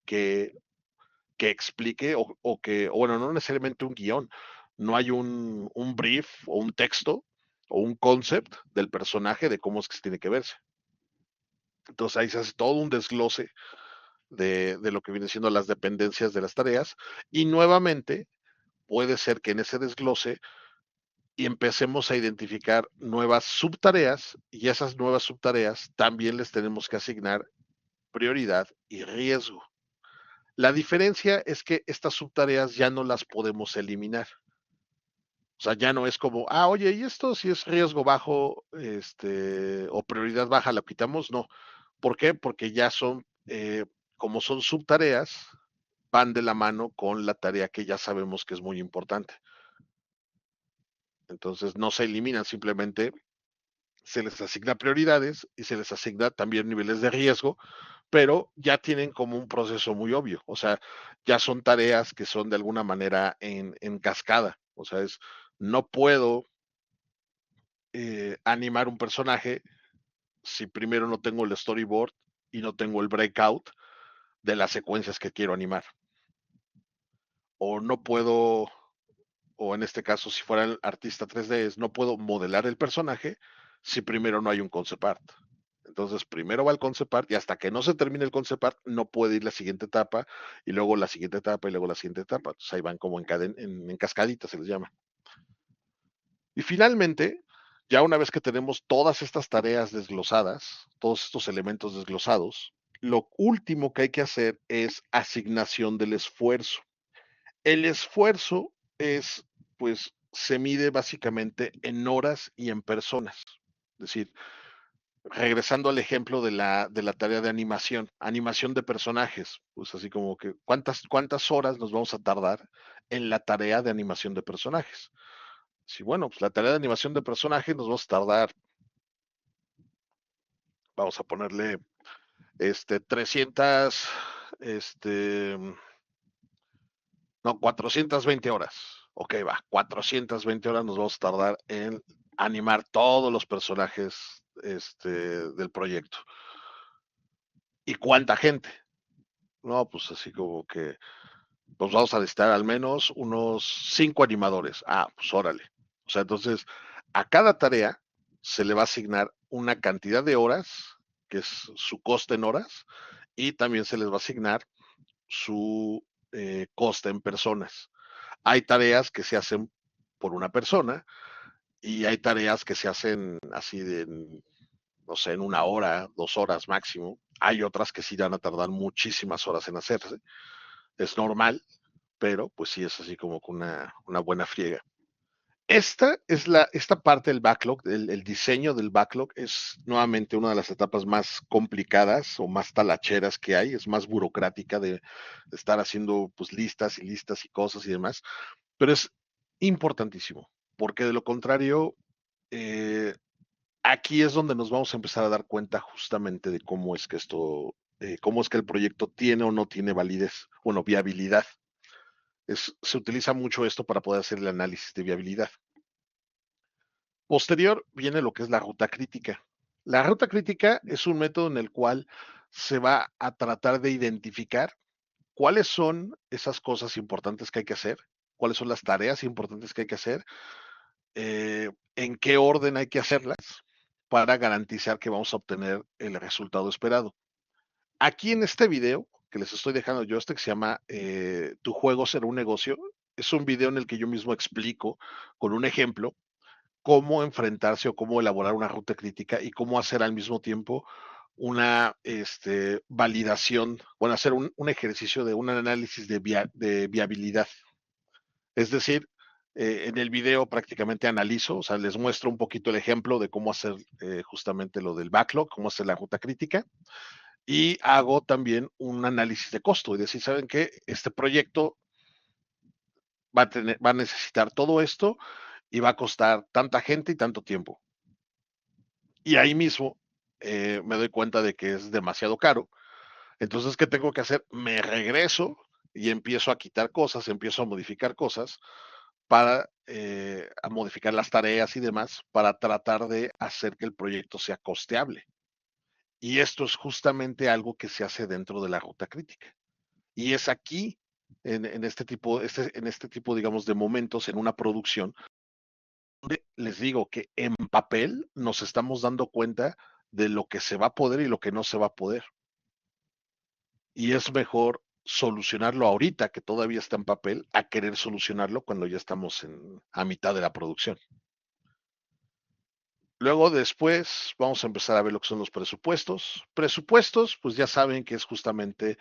que, que explique o bueno, no necesariamente un guión, no hay un brief o un texto o un concept del personaje de cómo es que se tiene que verse. Entonces ahí se hace todo un desglose de lo que viene siendo las dependencias de las tareas, y nuevamente puede ser que en ese desglose y empecemos a identificar nuevas subtareas, y esas nuevas subtareas también les tenemos que asignar prioridad y riesgo. La diferencia es que estas subtareas ya no las podemos eliminar. O sea, ya no es como, oye, y esto si es riesgo bajo, o prioridad baja, lo quitamos. No. ¿Por qué? Porque ya son, como son subtareas, van de la mano con la tarea que ya sabemos que es muy importante. Entonces no se eliminan, simplemente se les asigna prioridades y se les asigna también niveles de riesgo, pero ya tienen como un proceso muy obvio. O sea, ya son tareas que son de alguna manera en cascada. O sea, no puedo animar un personaje si primero no tengo el storyboard y no tengo el breakout de las secuencias que quiero animar. O no puedo, o en este caso, si fuera el artista 3D, no puedo modelar el personaje si primero no hay un concept art. Entonces, primero va el concept art y hasta que no se termine el concept art, no puede ir la siguiente etapa, y luego la siguiente etapa, y luego la siguiente etapa. Entonces, ahí van como en cascaditas, se les llama. Y finalmente, ya una vez que tenemos todas estas tareas desglosadas, todos estos elementos desglosados, lo último que hay que hacer es asignación del esfuerzo. El esfuerzo es, pues, se mide básicamente en horas y en personas. Es decir, regresando al ejemplo de la tarea de animación de personajes, pues así como que cuántas horas nos vamos a tardar en la tarea de animación de personajes. Sí, bueno, pues la tarea de animación de personajes nos vamos a tardar, vamos a ponerle 300, este, no, 420 horas. Ok, va, 420 horas nos vamos a tardar en animar todos los personajes del proyecto. ¿Y cuánta gente? No, pues así como que, pues vamos a necesitar al menos unos 5 animadores. Pues órale. O sea, entonces, a cada tarea se le va a asignar una cantidad de horas, que es su coste en horas, y también se les va a asignar su coste en personas. Hay tareas que se hacen por una persona y hay tareas que se hacen así no sé, en 1 hora, 2 horas máximo. Hay otras que sí van a tardar muchísimas horas en hacerse. Es normal, pero pues sí es así como que una buena friega. Esta parte del backlog, el diseño del backlog es nuevamente una de las etapas más complicadas o más talacheras que hay, es más burocrática de estar haciendo pues listas y listas y cosas y demás, pero es importantísimo, porque de lo contrario, eh, aquí es donde nos vamos a empezar a dar cuenta justamente de cómo es que cómo es que el proyecto tiene o no tiene validez, bueno, viabilidad. Se utiliza mucho esto para poder hacer el análisis de viabilidad. Posterior viene lo que es la ruta crítica. La ruta crítica es un método en el cual se va a tratar de identificar cuáles son esas cosas importantes que hay que hacer, cuáles son las tareas importantes que hay que hacer, en qué orden hay que hacerlas para garantizar que vamos a obtener el resultado esperado. Aquí en este video que les estoy dejando yo, que se llama Tu juego será un negocio, es un video en el que yo mismo explico con un ejemplo cómo enfrentarse o cómo elaborar una ruta crítica y cómo hacer al mismo tiempo una validación, bueno, hacer un ejercicio de un análisis de viabilidad. Es decir, en el video prácticamente analizo, o sea, les muestro un poquito el ejemplo de cómo hacer justamente lo del backlog, cómo hacer la ruta crítica y hago también un análisis de costo y decir, ¿saben qué? Este proyecto va a necesitar todo esto y va a costar tanta gente y tanto tiempo. Y ahí mismo me doy cuenta de que es demasiado caro. Entonces, ¿qué tengo que hacer? Me regreso y empiezo a quitar cosas, empiezo a modificar cosas para a modificar las tareas y demás para tratar de hacer que el proyecto sea costeable. Y esto es justamente algo que se hace dentro de la ruta crítica. Y es aquí, en este tipo, digamos, de momentos en una producción, les digo que en papel nos estamos dando cuenta de lo que se va a poder y lo que no se va a poder. Y es mejor solucionarlo ahorita que todavía está en papel a querer solucionarlo cuando ya estamos a mitad de la producción. Luego después vamos a empezar a ver lo que son los presupuestos. Presupuestos, pues ya saben que es justamente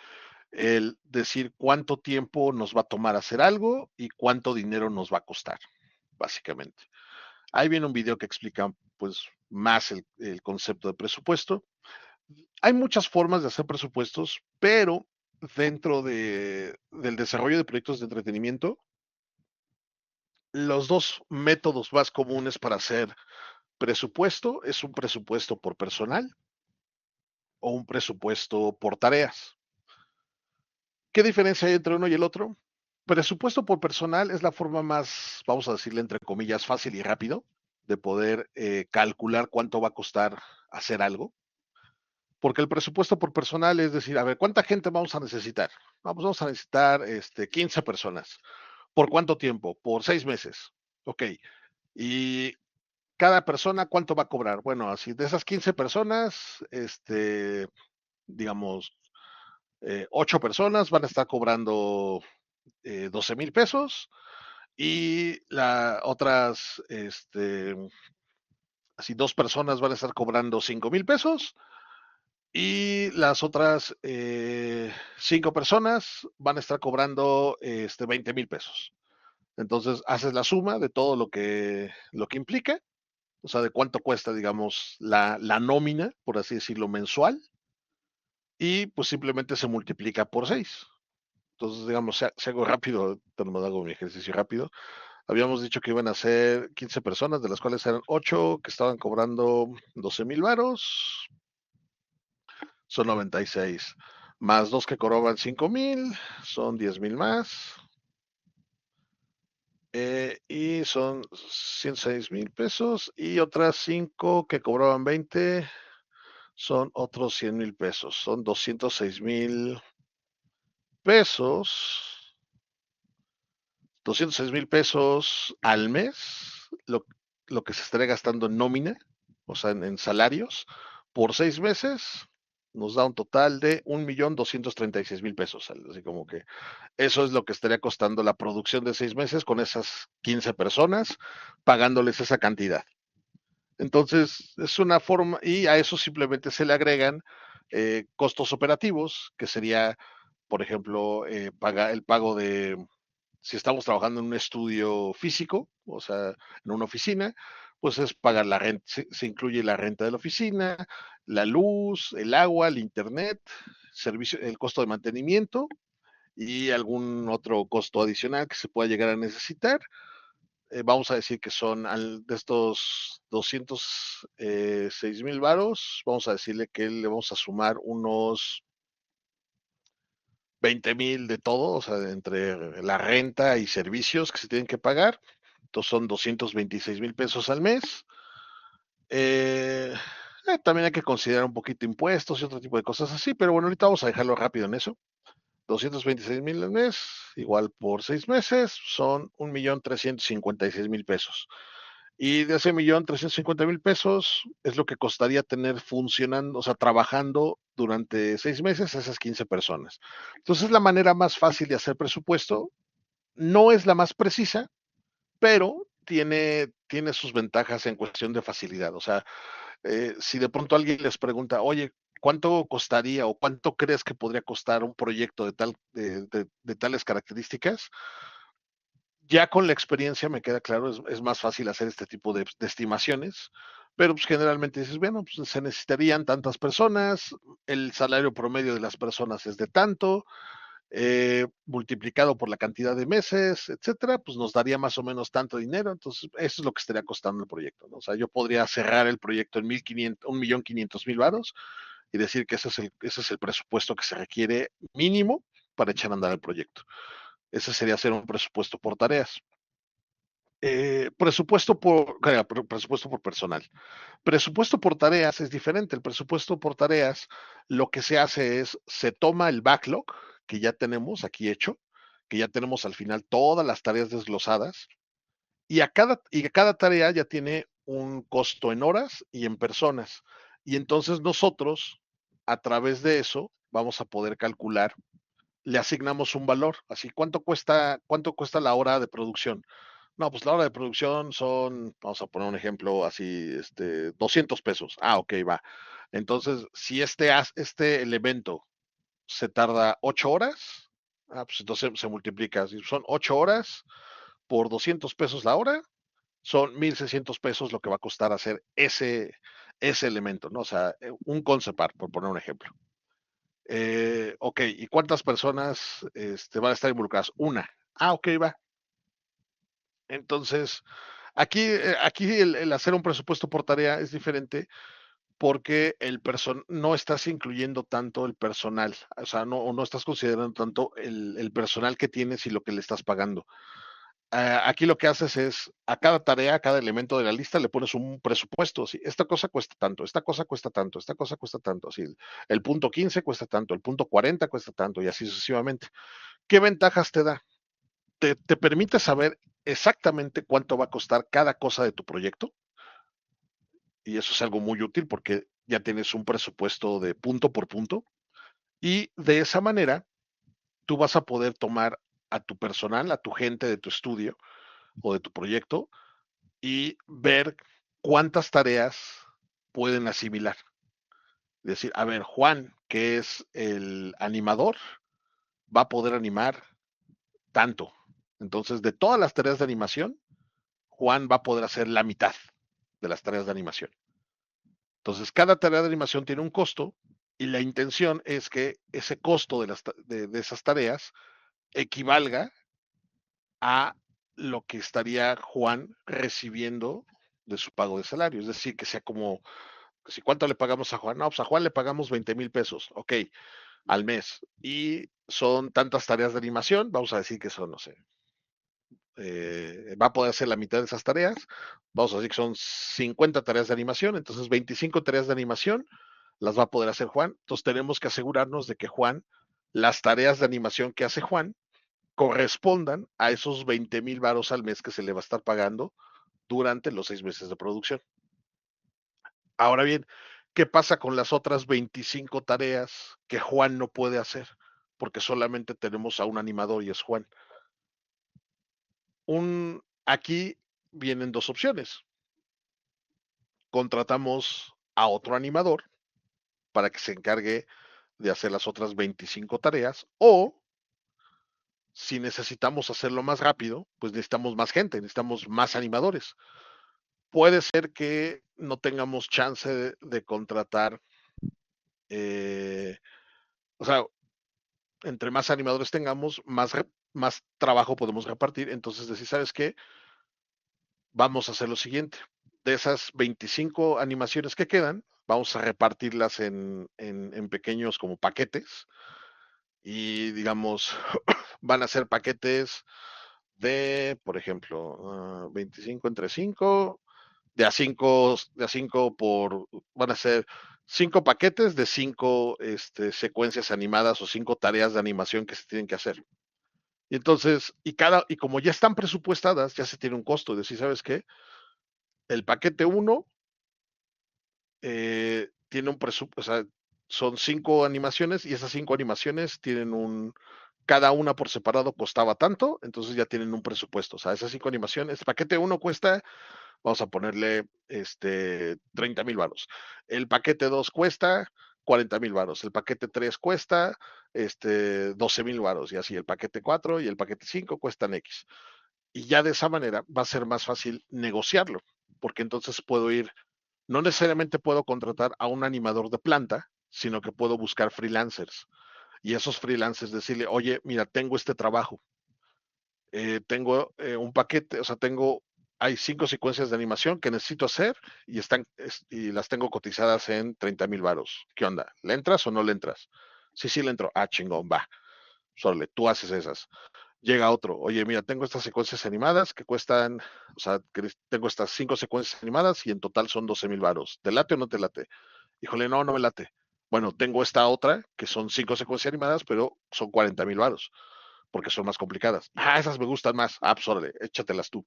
el decir cuánto tiempo nos va a tomar hacer algo y cuánto dinero nos va a costar, básicamente. Ahí viene un video que explica pues más el concepto de presupuesto. Hay muchas formas de hacer presupuestos, pero dentro del desarrollo de proyectos de entretenimiento, los dos métodos más comunes para hacer presupuesto es un presupuesto por personal o un presupuesto por tareas. ¿Qué diferencia hay entre uno y el otro? Presupuesto por personal es la forma más, vamos a decirle entre comillas, fácil y rápido de poder calcular cuánto va a costar hacer algo. Porque el presupuesto por personal es decir, a ver, ¿cuánta gente vamos a necesitar? Vamos a necesitar 15 personas. ¿Por cuánto tiempo? Por 6 meses. Ok. Y cada persona, ¿cuánto va a cobrar? Bueno, así de esas 15 personas, digamos, 8 personas van a estar cobrando 12,000 pesos y las otras, así 2 personas van a estar cobrando 5,000 pesos y las otras 5 personas van a estar cobrando 20,000 pesos. Entonces haces la suma de todo lo que implica, o sea, de cuánto cuesta, digamos, la nómina, por así decirlo, mensual, y pues simplemente se multiplica por 6. Entonces, digamos, si hago rápido, no hago mi ejercicio rápido, habíamos dicho que iban a ser 15 personas, de las cuales eran 8 que estaban cobrando 12,000 varos, son 96, más 2 que cobraban 5,000, son 10,000 más, y son 106,000 pesos, y otras 5 que cobraban 20, son otros 100,000 pesos, son 206,000 pesos, 206,000 pesos al mes, lo que se estaría gastando en nómina, o sea, en salarios, por 6 meses, nos da un total de 1,236,000 pesos. Así como que eso es lo que estaría costando la producción de 6 meses con esas 15 personas, pagándoles esa cantidad. Entonces, es una forma, y a eso simplemente se le agregan costos operativos, que sería, por ejemplo, el pago de, si estamos trabajando en un estudio físico, o sea, en una oficina, pues es pagar la renta, se incluye la renta de la oficina, la luz, el agua, el internet, servicio, el costo de mantenimiento y algún otro costo adicional que se pueda llegar a necesitar. Vamos a decir que son de estos 206 mil varos, vamos a decirle que le vamos a sumar unos 20,000 de todo, o sea, entre la renta y servicios que se tienen que pagar. Entonces son 226,000 pesos al mes. Eh, también hay que considerar un poquito impuestos y otro tipo de cosas así, pero bueno, ahorita vamos a dejarlo rápido en eso. 226,000 al mes, igual por 6 meses, son 1,356,000 pesos. Y de ese 1,350,000 pesos es lo que costaría tener funcionando, o sea, trabajando durante 6 meses a esas 15 personas. Entonces, la manera más fácil de hacer presupuesto. No es la más precisa, pero tiene sus ventajas en cuestión de facilidad. O sea, si de pronto alguien les pregunta, oye, ¿cuánto costaría o cuánto crees que podría costar un proyecto de tales características? Ya con la experiencia me queda claro, es más fácil hacer este tipo de estimaciones, pero pues generalmente dices, bueno, pues se necesitarían tantas personas, el salario promedio de las personas es de tanto, multiplicado por la cantidad de meses, etcétera, pues nos daría más o menos tanto dinero. Entonces, eso es lo que estaría costando el proyecto, ¿no? O sea, yo podría cerrar el proyecto en 1,500, 1,500,000 varos y decir que ese es el presupuesto que se requiere mínimo para echar a andar el proyecto. Ese sería hacer un presupuesto por tareas. Presupuesto por personal. Presupuesto por tareas es diferente. El presupuesto por tareas, lo que se hace es, se toma el backlog que ya tenemos aquí hecho, que ya tenemos al final todas las tareas desglosadas, y a cada tarea ya tiene un costo en horas y en personas. Y entonces nosotros, a través de eso, vamos a poder calcular, le asignamos un valor, así, ¿cuánto cuesta la hora de producción? No, pues la hora de producción son, vamos a poner un ejemplo así, 200 pesos. Ah, ok, va. Entonces, si este elemento se tarda 8 horas, pues entonces se multiplica. Si son 8 horas por 200 pesos la hora, son 1,600 pesos lo que va a costar hacer ese elemento, ¿no? O sea, un concept art, por poner un ejemplo. Ok, ¿y cuántas personas van a estar involucradas? Una. Ah, ok, va. Entonces, aquí el hacer un presupuesto por tarea es diferente porque no estás incluyendo tanto el personal, o sea, no estás considerando tanto el personal que tienes y lo que le estás pagando. Aquí lo que haces es, a cada tarea, a cada elemento de la lista le pones un presupuesto. ¿Sí? Esta cosa cuesta tanto, esta cosa cuesta tanto, esta cosa cuesta tanto. Así, el punto 15 cuesta tanto, el punto 40 cuesta tanto y así sucesivamente. ¿Qué ventajas te da? Te permite saber exactamente cuánto va a costar cada cosa de tu proyecto, y eso es algo muy útil porque ya tienes un presupuesto de punto por punto, y de esa manera tú vas a poder tomar a tu personal, a tu gente de tu estudio o de tu proyecto y ver cuántas tareas pueden asimilar. Es decir, a ver, Juan, que es el animador, va a poder animar tanto. Entonces, de todas las tareas de animación, Juan va a poder hacer la mitad de las tareas de animación. Entonces, cada tarea de animación tiene un costo y la intención es que ese costo de esas tareas equivalga a lo que estaría Juan recibiendo de su pago de salario. Es decir, que sea como, si cuánto le pagamos a Juan. No, pues a Juan le pagamos 20,000 pesos, ok, al mes. Y son tantas tareas de animación, vamos a decir que son, no sé, va a poder hacer la mitad de esas tareas. Vamos a decir que son 50 tareas de animación, entonces 25 tareas de animación las va a poder hacer Juan. Entonces tenemos que asegurarnos de que Juan, las tareas de animación que hace Juan, correspondan a esos 20,000 varos al mes que se le va a estar pagando durante los 6 meses de producción. Ahora bien, ¿qué pasa con las otras 25 tareas que Juan no puede hacer? Porque solamente tenemos a un animador y es Juan. Aquí vienen dos opciones. contratamos a otro animador para que se encargue de hacer las otras 25 tareas, o si necesitamos hacerlo más rápido, pues necesitamos más gente, necesitamos más animadores. Puede ser que no tengamos chance de contratar, o sea, entre más animadores tengamos, más trabajo podemos repartir. Entonces decir, ¿sabes qué? Vamos a hacer lo siguiente. De esas 25 animaciones que quedan, vamos a repartirlas en pequeños como paquetes. Y digamos, van a ser paquetes de, por ejemplo, 25 entre 5, de a 5 van a ser 5 paquetes de 5 secuencias animadas o 5 tareas de animación que se tienen que hacer. Y entonces, y como ya están presupuestadas, ya se tiene un costo. Es decir, ¿sabes qué? El paquete uno tiene un presupuesto, o sea, son 5 animaciones y esas 5 animaciones tienen cada una por separado costaba tanto, entonces ya tienen un presupuesto. O sea, esas 5 animaciones, el paquete uno cuesta, vamos a ponerle 30,000 varos. El paquete 2 cuesta 40,000 varos. El paquete 3 cuesta 12,000 varos. Y así el paquete 4 y el paquete 5 cuestan X. Y ya de esa manera va a ser más fácil negociarlo, porque entonces puedo ir, no necesariamente puedo contratar a un animador de planta, sino que puedo buscar freelancers. Y esos freelancers decirle, oye, mira, tengo este trabajo, tengo un paquete, o sea, hay 5 secuencias de animación que necesito hacer y las tengo cotizadas en 30,000 varos. ¿Qué onda? ¿Le entras o no le entras? Sí, sí, le entro. Ah, chingón, va. Sole, tú haces esas. Llega otro, oye, mira, tengo estas secuencias animadas que cuestan, o sea, tengo estas 5 secuencias animadas y en total son 12,000 varos. ¿Te late o no te late? Híjole, no, no me late. Bueno, tengo esta otra que son 5 secuencias animadas, pero son 40,000 varos porque son más complicadas. Ah, esas me gustan más. Ah, pues órale, échatelas tú.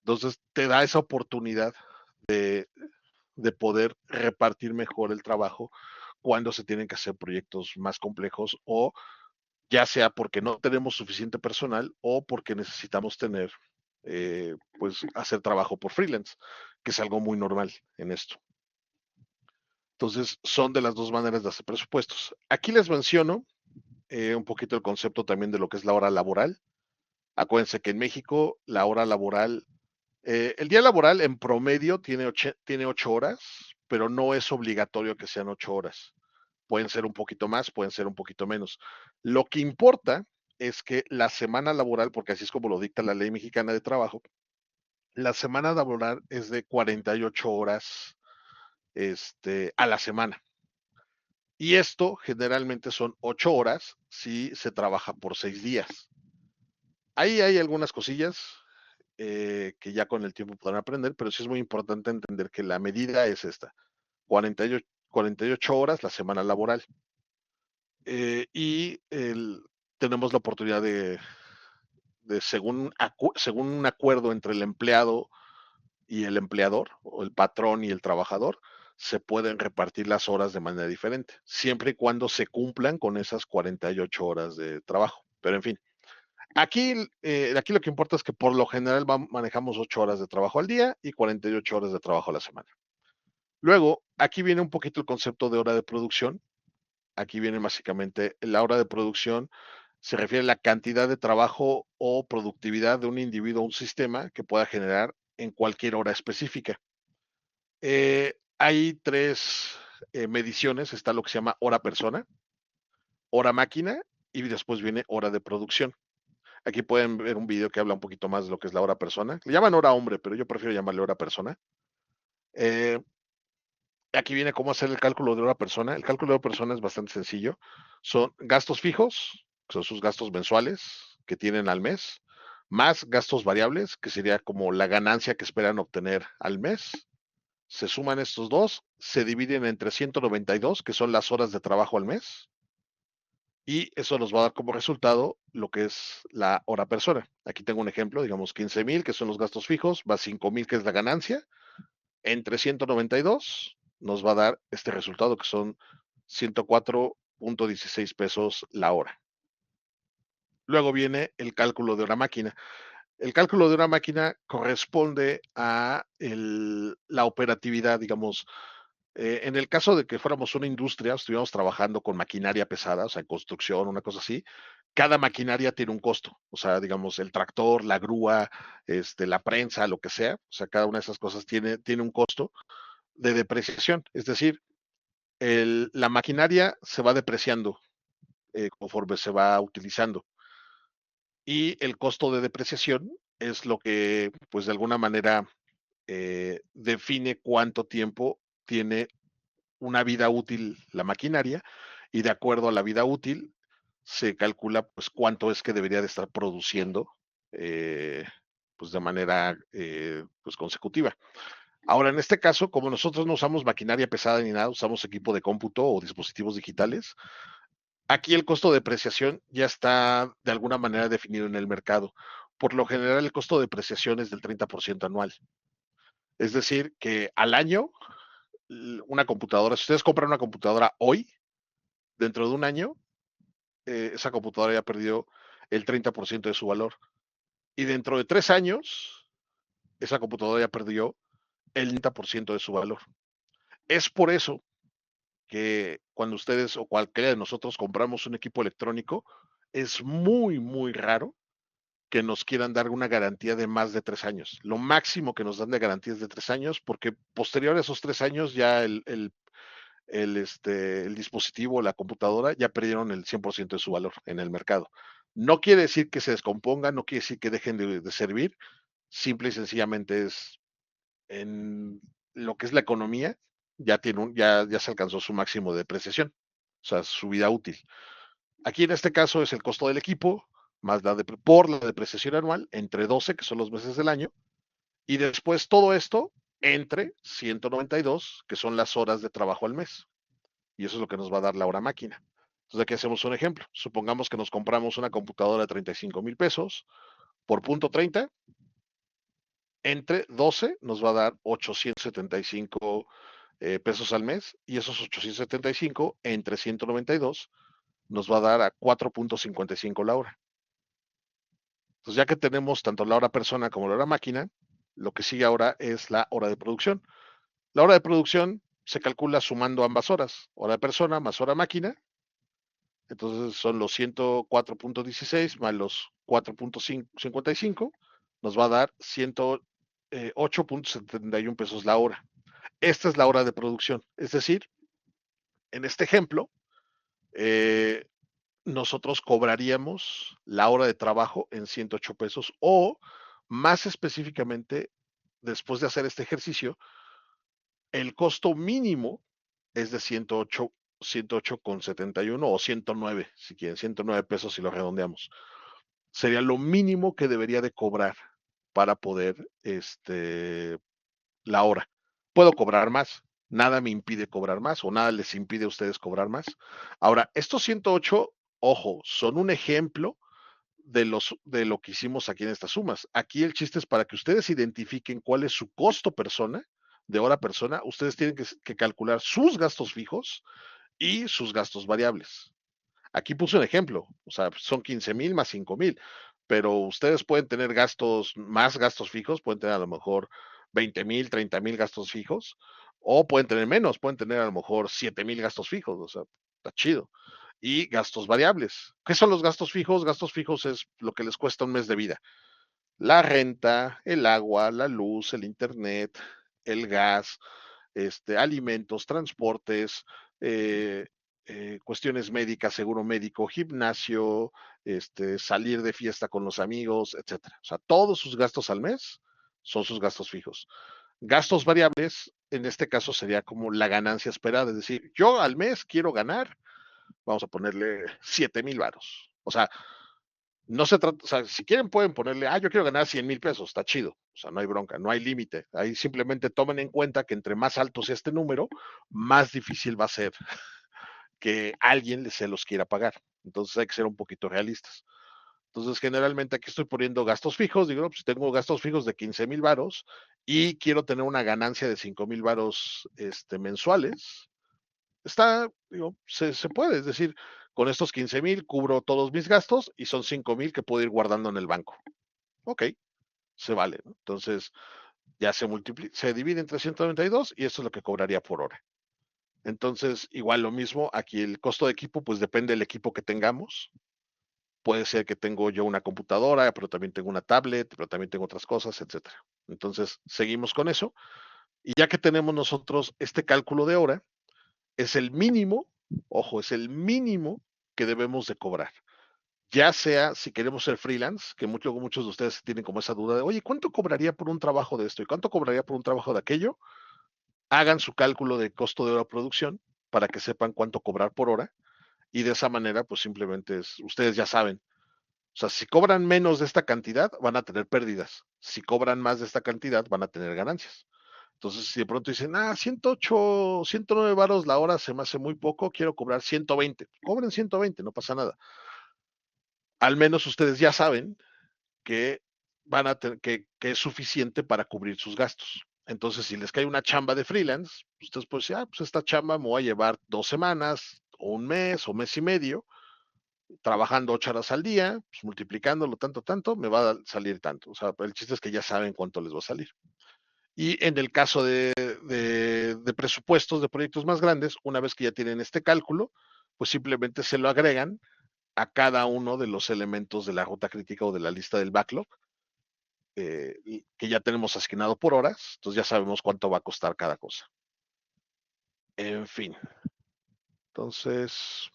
Entonces te da esa oportunidad de poder repartir mejor el trabajo cuando se tienen que hacer proyectos más complejos, o ya sea porque no tenemos suficiente personal o porque necesitamos tener, pues, hacer trabajo por freelance, que es algo muy normal en esto. Entonces, son de las dos maneras de hacer presupuestos. Aquí les menciono un poquito el concepto también de lo que es la hora laboral. Acuérdense que en México la hora laboral, el día laboral en promedio tiene 8 horas, pero no es obligatorio que sean 8 horas. Pueden ser un poquito más, pueden ser un poquito menos. Lo que importa es que la semana laboral, porque así es como lo dicta la ley mexicana de trabajo, la semana laboral es de 48 horas a la semana. Y esto generalmente son 8 horas si se trabaja por 6 días. Ahí hay algunas cosillas que ya con el tiempo podrán aprender, pero sí es muy importante entender que la medida es esta: 48 horas la semana laboral. Y tenemos la oportunidad según un acuerdo entre el empleado y el empleador, o el patrón y el trabajador, se pueden repartir las horas de manera diferente, siempre y cuando se cumplan con esas 48 horas de trabajo. Pero en fin, aquí lo que importa es que por lo general manejamos 8 horas de trabajo al día y 48 horas de trabajo a la semana. Luego, aquí viene un poquito el concepto de hora de producción. Aquí viene básicamente la hora de producción. Se refiere a la cantidad de trabajo o productividad de un individuo o un sistema que pueda generar en cualquier hora específica. Hay 3 mediciones. Está lo que se llama hora persona, hora máquina y después viene hora de producción. Aquí pueden ver un video que habla un poquito más de lo que es la hora persona. Le llaman hora hombre, pero yo prefiero llamarle hora persona. Eh, Aquí viene cómo hacer el cálculo de hora persona. El cálculo de hora persona es bastante sencillo. Son gastos fijos, que son sus gastos mensuales que tienen al mes, más gastos variables, que sería como la ganancia que esperan obtener al mes. Se suman estos dos, se dividen entre 192, que son las horas de trabajo al mes, y eso nos va a dar como resultado lo que es la hora persona. Aquí tengo un ejemplo, digamos 15,000, que son los gastos fijos, más 5,000, que es la ganancia, entre 192 nos va a dar este resultado, que son 104.16 pesos la hora. Luego viene el cálculo de hora máquina. El cálculo de una máquina corresponde a la operatividad, digamos. En el caso de que fuéramos una industria, estuviéramos trabajando con maquinaria pesada, o sea, en construcción, una cosa así, cada maquinaria tiene un costo. O sea, digamos, el tractor, la grúa, la prensa, lo que sea, o sea, cada una de esas cosas tiene un costo de depreciación. Es decir, la maquinaria se va depreciando conforme se va utilizando. Y el costo de depreciación es lo que, pues de alguna manera, define cuánto tiempo tiene una vida útil la maquinaria, y de acuerdo a la vida útil se calcula pues cuánto es que debería de estar produciendo eh, pues de manera pues consecutiva. Ahora, en este caso, como nosotros no usamos maquinaria pesada ni nada, usamos equipo de cómputo o dispositivos digitales, aquí el costo de depreciación ya está de alguna manera definido en el mercado. Por lo general, el costo de depreciación es del 30% anual. Es decir, que al año, una computadora, si ustedes compran una computadora hoy, dentro de un año, esa computadora ya perdió el 30% de su valor. Y dentro de 3 años, esa computadora ya perdió el 30% de su valor. Es por eso que cuando ustedes o cualquiera de nosotros compramos un equipo electrónico, es muy, muy raro que nos quieran dar una garantía de más de 3 años. Lo máximo que nos dan de garantía es de 3 años, porque posterior a esos 3 años ya el dispositivo, la computadora, ya perdieron el 100% de su valor en el mercado. No quiere decir que se descompongan, no quiere decir que dejen de servir, simple y sencillamente es en lo que es la economía, ya se alcanzó su máximo de depreciación, o sea, su vida útil. Aquí en este caso es el costo del equipo, más por la depreciación anual, entre 12, que son los meses del año, y después todo esto entre 192, que son las horas de trabajo al mes. Y eso es lo que nos va a dar la hora máquina. Entonces aquí hacemos un ejemplo. Supongamos que nos compramos una computadora de 35,000 pesos por punto 30, entre 12 nos va a dar 875 pesos al mes, y esos 875 entre 192 nos va a dar a 4.55 la hora. Entonces ya que tenemos tanto la hora persona como la hora máquina, lo que sigue ahora es la hora de producción. La hora de producción se calcula sumando ambas horas, hora de persona más hora máquina. Entonces son los 104.16 más los 4.55, nos va a dar 108.71 pesos la hora. Esta es la hora de producción. Es decir, en este ejemplo, eh, nosotros cobraríamos la hora de trabajo en 108 pesos, o más específicamente, después de hacer este ejercicio, el costo mínimo es de 108,71 o 109, si quieren, 109 pesos si lo redondeamos. Sería lo mínimo que debería de cobrar para poder, la hora. Puedo cobrar más, nada me impide cobrar más, o nada les impide a ustedes cobrar más. Ahora, estos 108, ojo, son un ejemplo de lo que hicimos aquí en estas sumas. Aquí el chiste es para que ustedes identifiquen cuál es su costo persona, de hora persona. Ustedes tienen que calcular sus gastos fijos y sus gastos variables. Aquí puse un ejemplo, o sea, son 15,000 más 5,000, pero ustedes pueden tener más gastos fijos, pueden tener a lo mejor 20,000, 30,000 gastos fijos, o pueden tener menos, pueden tener a lo mejor 7,000 gastos fijos, o sea, está chido. Y gastos variables. ¿Qué son los gastos fijos? Gastos fijos es lo que les cuesta un mes de vida. La renta, el agua, la luz, el internet, el gas, alimentos, transportes, eh, cuestiones médicas, seguro médico, gimnasio, salir de fiesta con los amigos, etcétera. O sea, todos sus gastos al mes son sus gastos fijos. Gastos variables, en este caso sería como la ganancia esperada, es decir, yo al mes quiero ganar, vamos a ponerle 7,000 varos. O sea, no se trata, o sea, si quieren pueden ponerle, yo quiero ganar 100,000 pesos, está chido, o sea, no hay bronca, no hay límite. Ahí simplemente tomen en cuenta que entre más alto sea este número, más difícil va a ser que alguien se los quiera pagar. Entonces hay que ser un poquito realistas. Entonces, generalmente aquí estoy poniendo gastos fijos, digo, no, pues tengo gastos fijos de 15,000 varos y quiero tener una ganancia de 5,000 varos mensuales. Digo, se puede, es decir, con estos 15,000 cubro todos mis gastos y son 5,000 que puedo ir guardando en el banco. Ok. se vale, ¿no? Entonces, ya se divide entre 192 y eso es lo que cobraría por hora. Entonces, igual lo mismo, aquí el costo de equipo, pues depende del equipo que tengamos. Puede ser que tengo yo una computadora, pero también tengo una tablet, pero también tengo otras cosas, etcétera. Entonces, seguimos con eso. Y ya que tenemos nosotros este cálculo de hora, es el mínimo, ojo, es el mínimo que debemos de cobrar. Ya sea si queremos ser freelance, que muchos de ustedes tienen como esa duda de, oye, ¿cuánto cobraría por un trabajo de esto? ¿Y cuánto cobraría por un trabajo de aquello? Hagan su cálculo de costo de hora de producción para que sepan cuánto cobrar por hora y de esa manera, pues simplemente ustedes ya saben. O sea, si cobran menos de esta cantidad, van a tener pérdidas. Si cobran más de esta cantidad, van a tener ganancias. Entonces, si de pronto dicen, 108, 109 varos la hora se me hace muy poco, quiero cobrar 120. Cobren 120, no pasa nada. Al menos ustedes ya saben que van a tener, que es suficiente para cubrir sus gastos. Entonces, si les cae una chamba de freelance, ustedes pueden decir, pues esta chamba me voy a llevar 2 semanas, o un mes, o mes y medio, trabajando 8 horas al día, pues multiplicándolo tanto, me va a salir tanto. O sea, el chiste es que ya saben cuánto les va a salir. Y en el caso de presupuestos de proyectos más grandes, una vez que ya tienen este cálculo, pues simplemente se lo agregan a cada uno de los elementos de la ruta crítica o de la lista del backlog, que ya tenemos asignado por horas, entonces ya sabemos cuánto va a costar cada cosa. En fin, entonces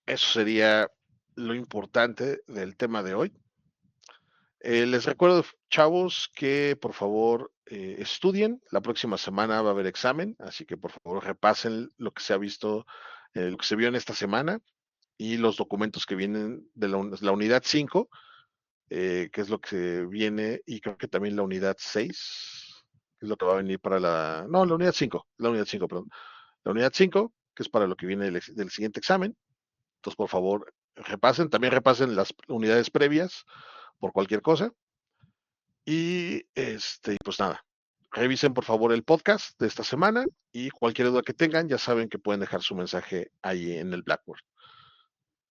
eso sería lo importante del tema de hoy. Les recuerdo, chavos, que por favor estudien. La próxima semana va a haber examen, así que por favor repasen lo que se ha visto, lo que se vio en esta semana y los documentos que vienen de la unidad 5, que es lo que viene, y creo que también la unidad 6, que es lo que va a venir para la... No, la unidad 5, perdón. La unidad 5, que es para lo que viene del siguiente examen. Entonces, por favor, repasen. También repasen las unidades previas por cualquier cosa. Y pues nada, revisen por favor el podcast de esta semana y cualquier duda que tengan, ya saben que pueden dejar su mensaje ahí en el Blackboard.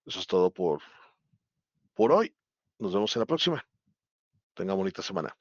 Eso es todo por hoy. Nos vemos en la próxima. Tengan bonita semana.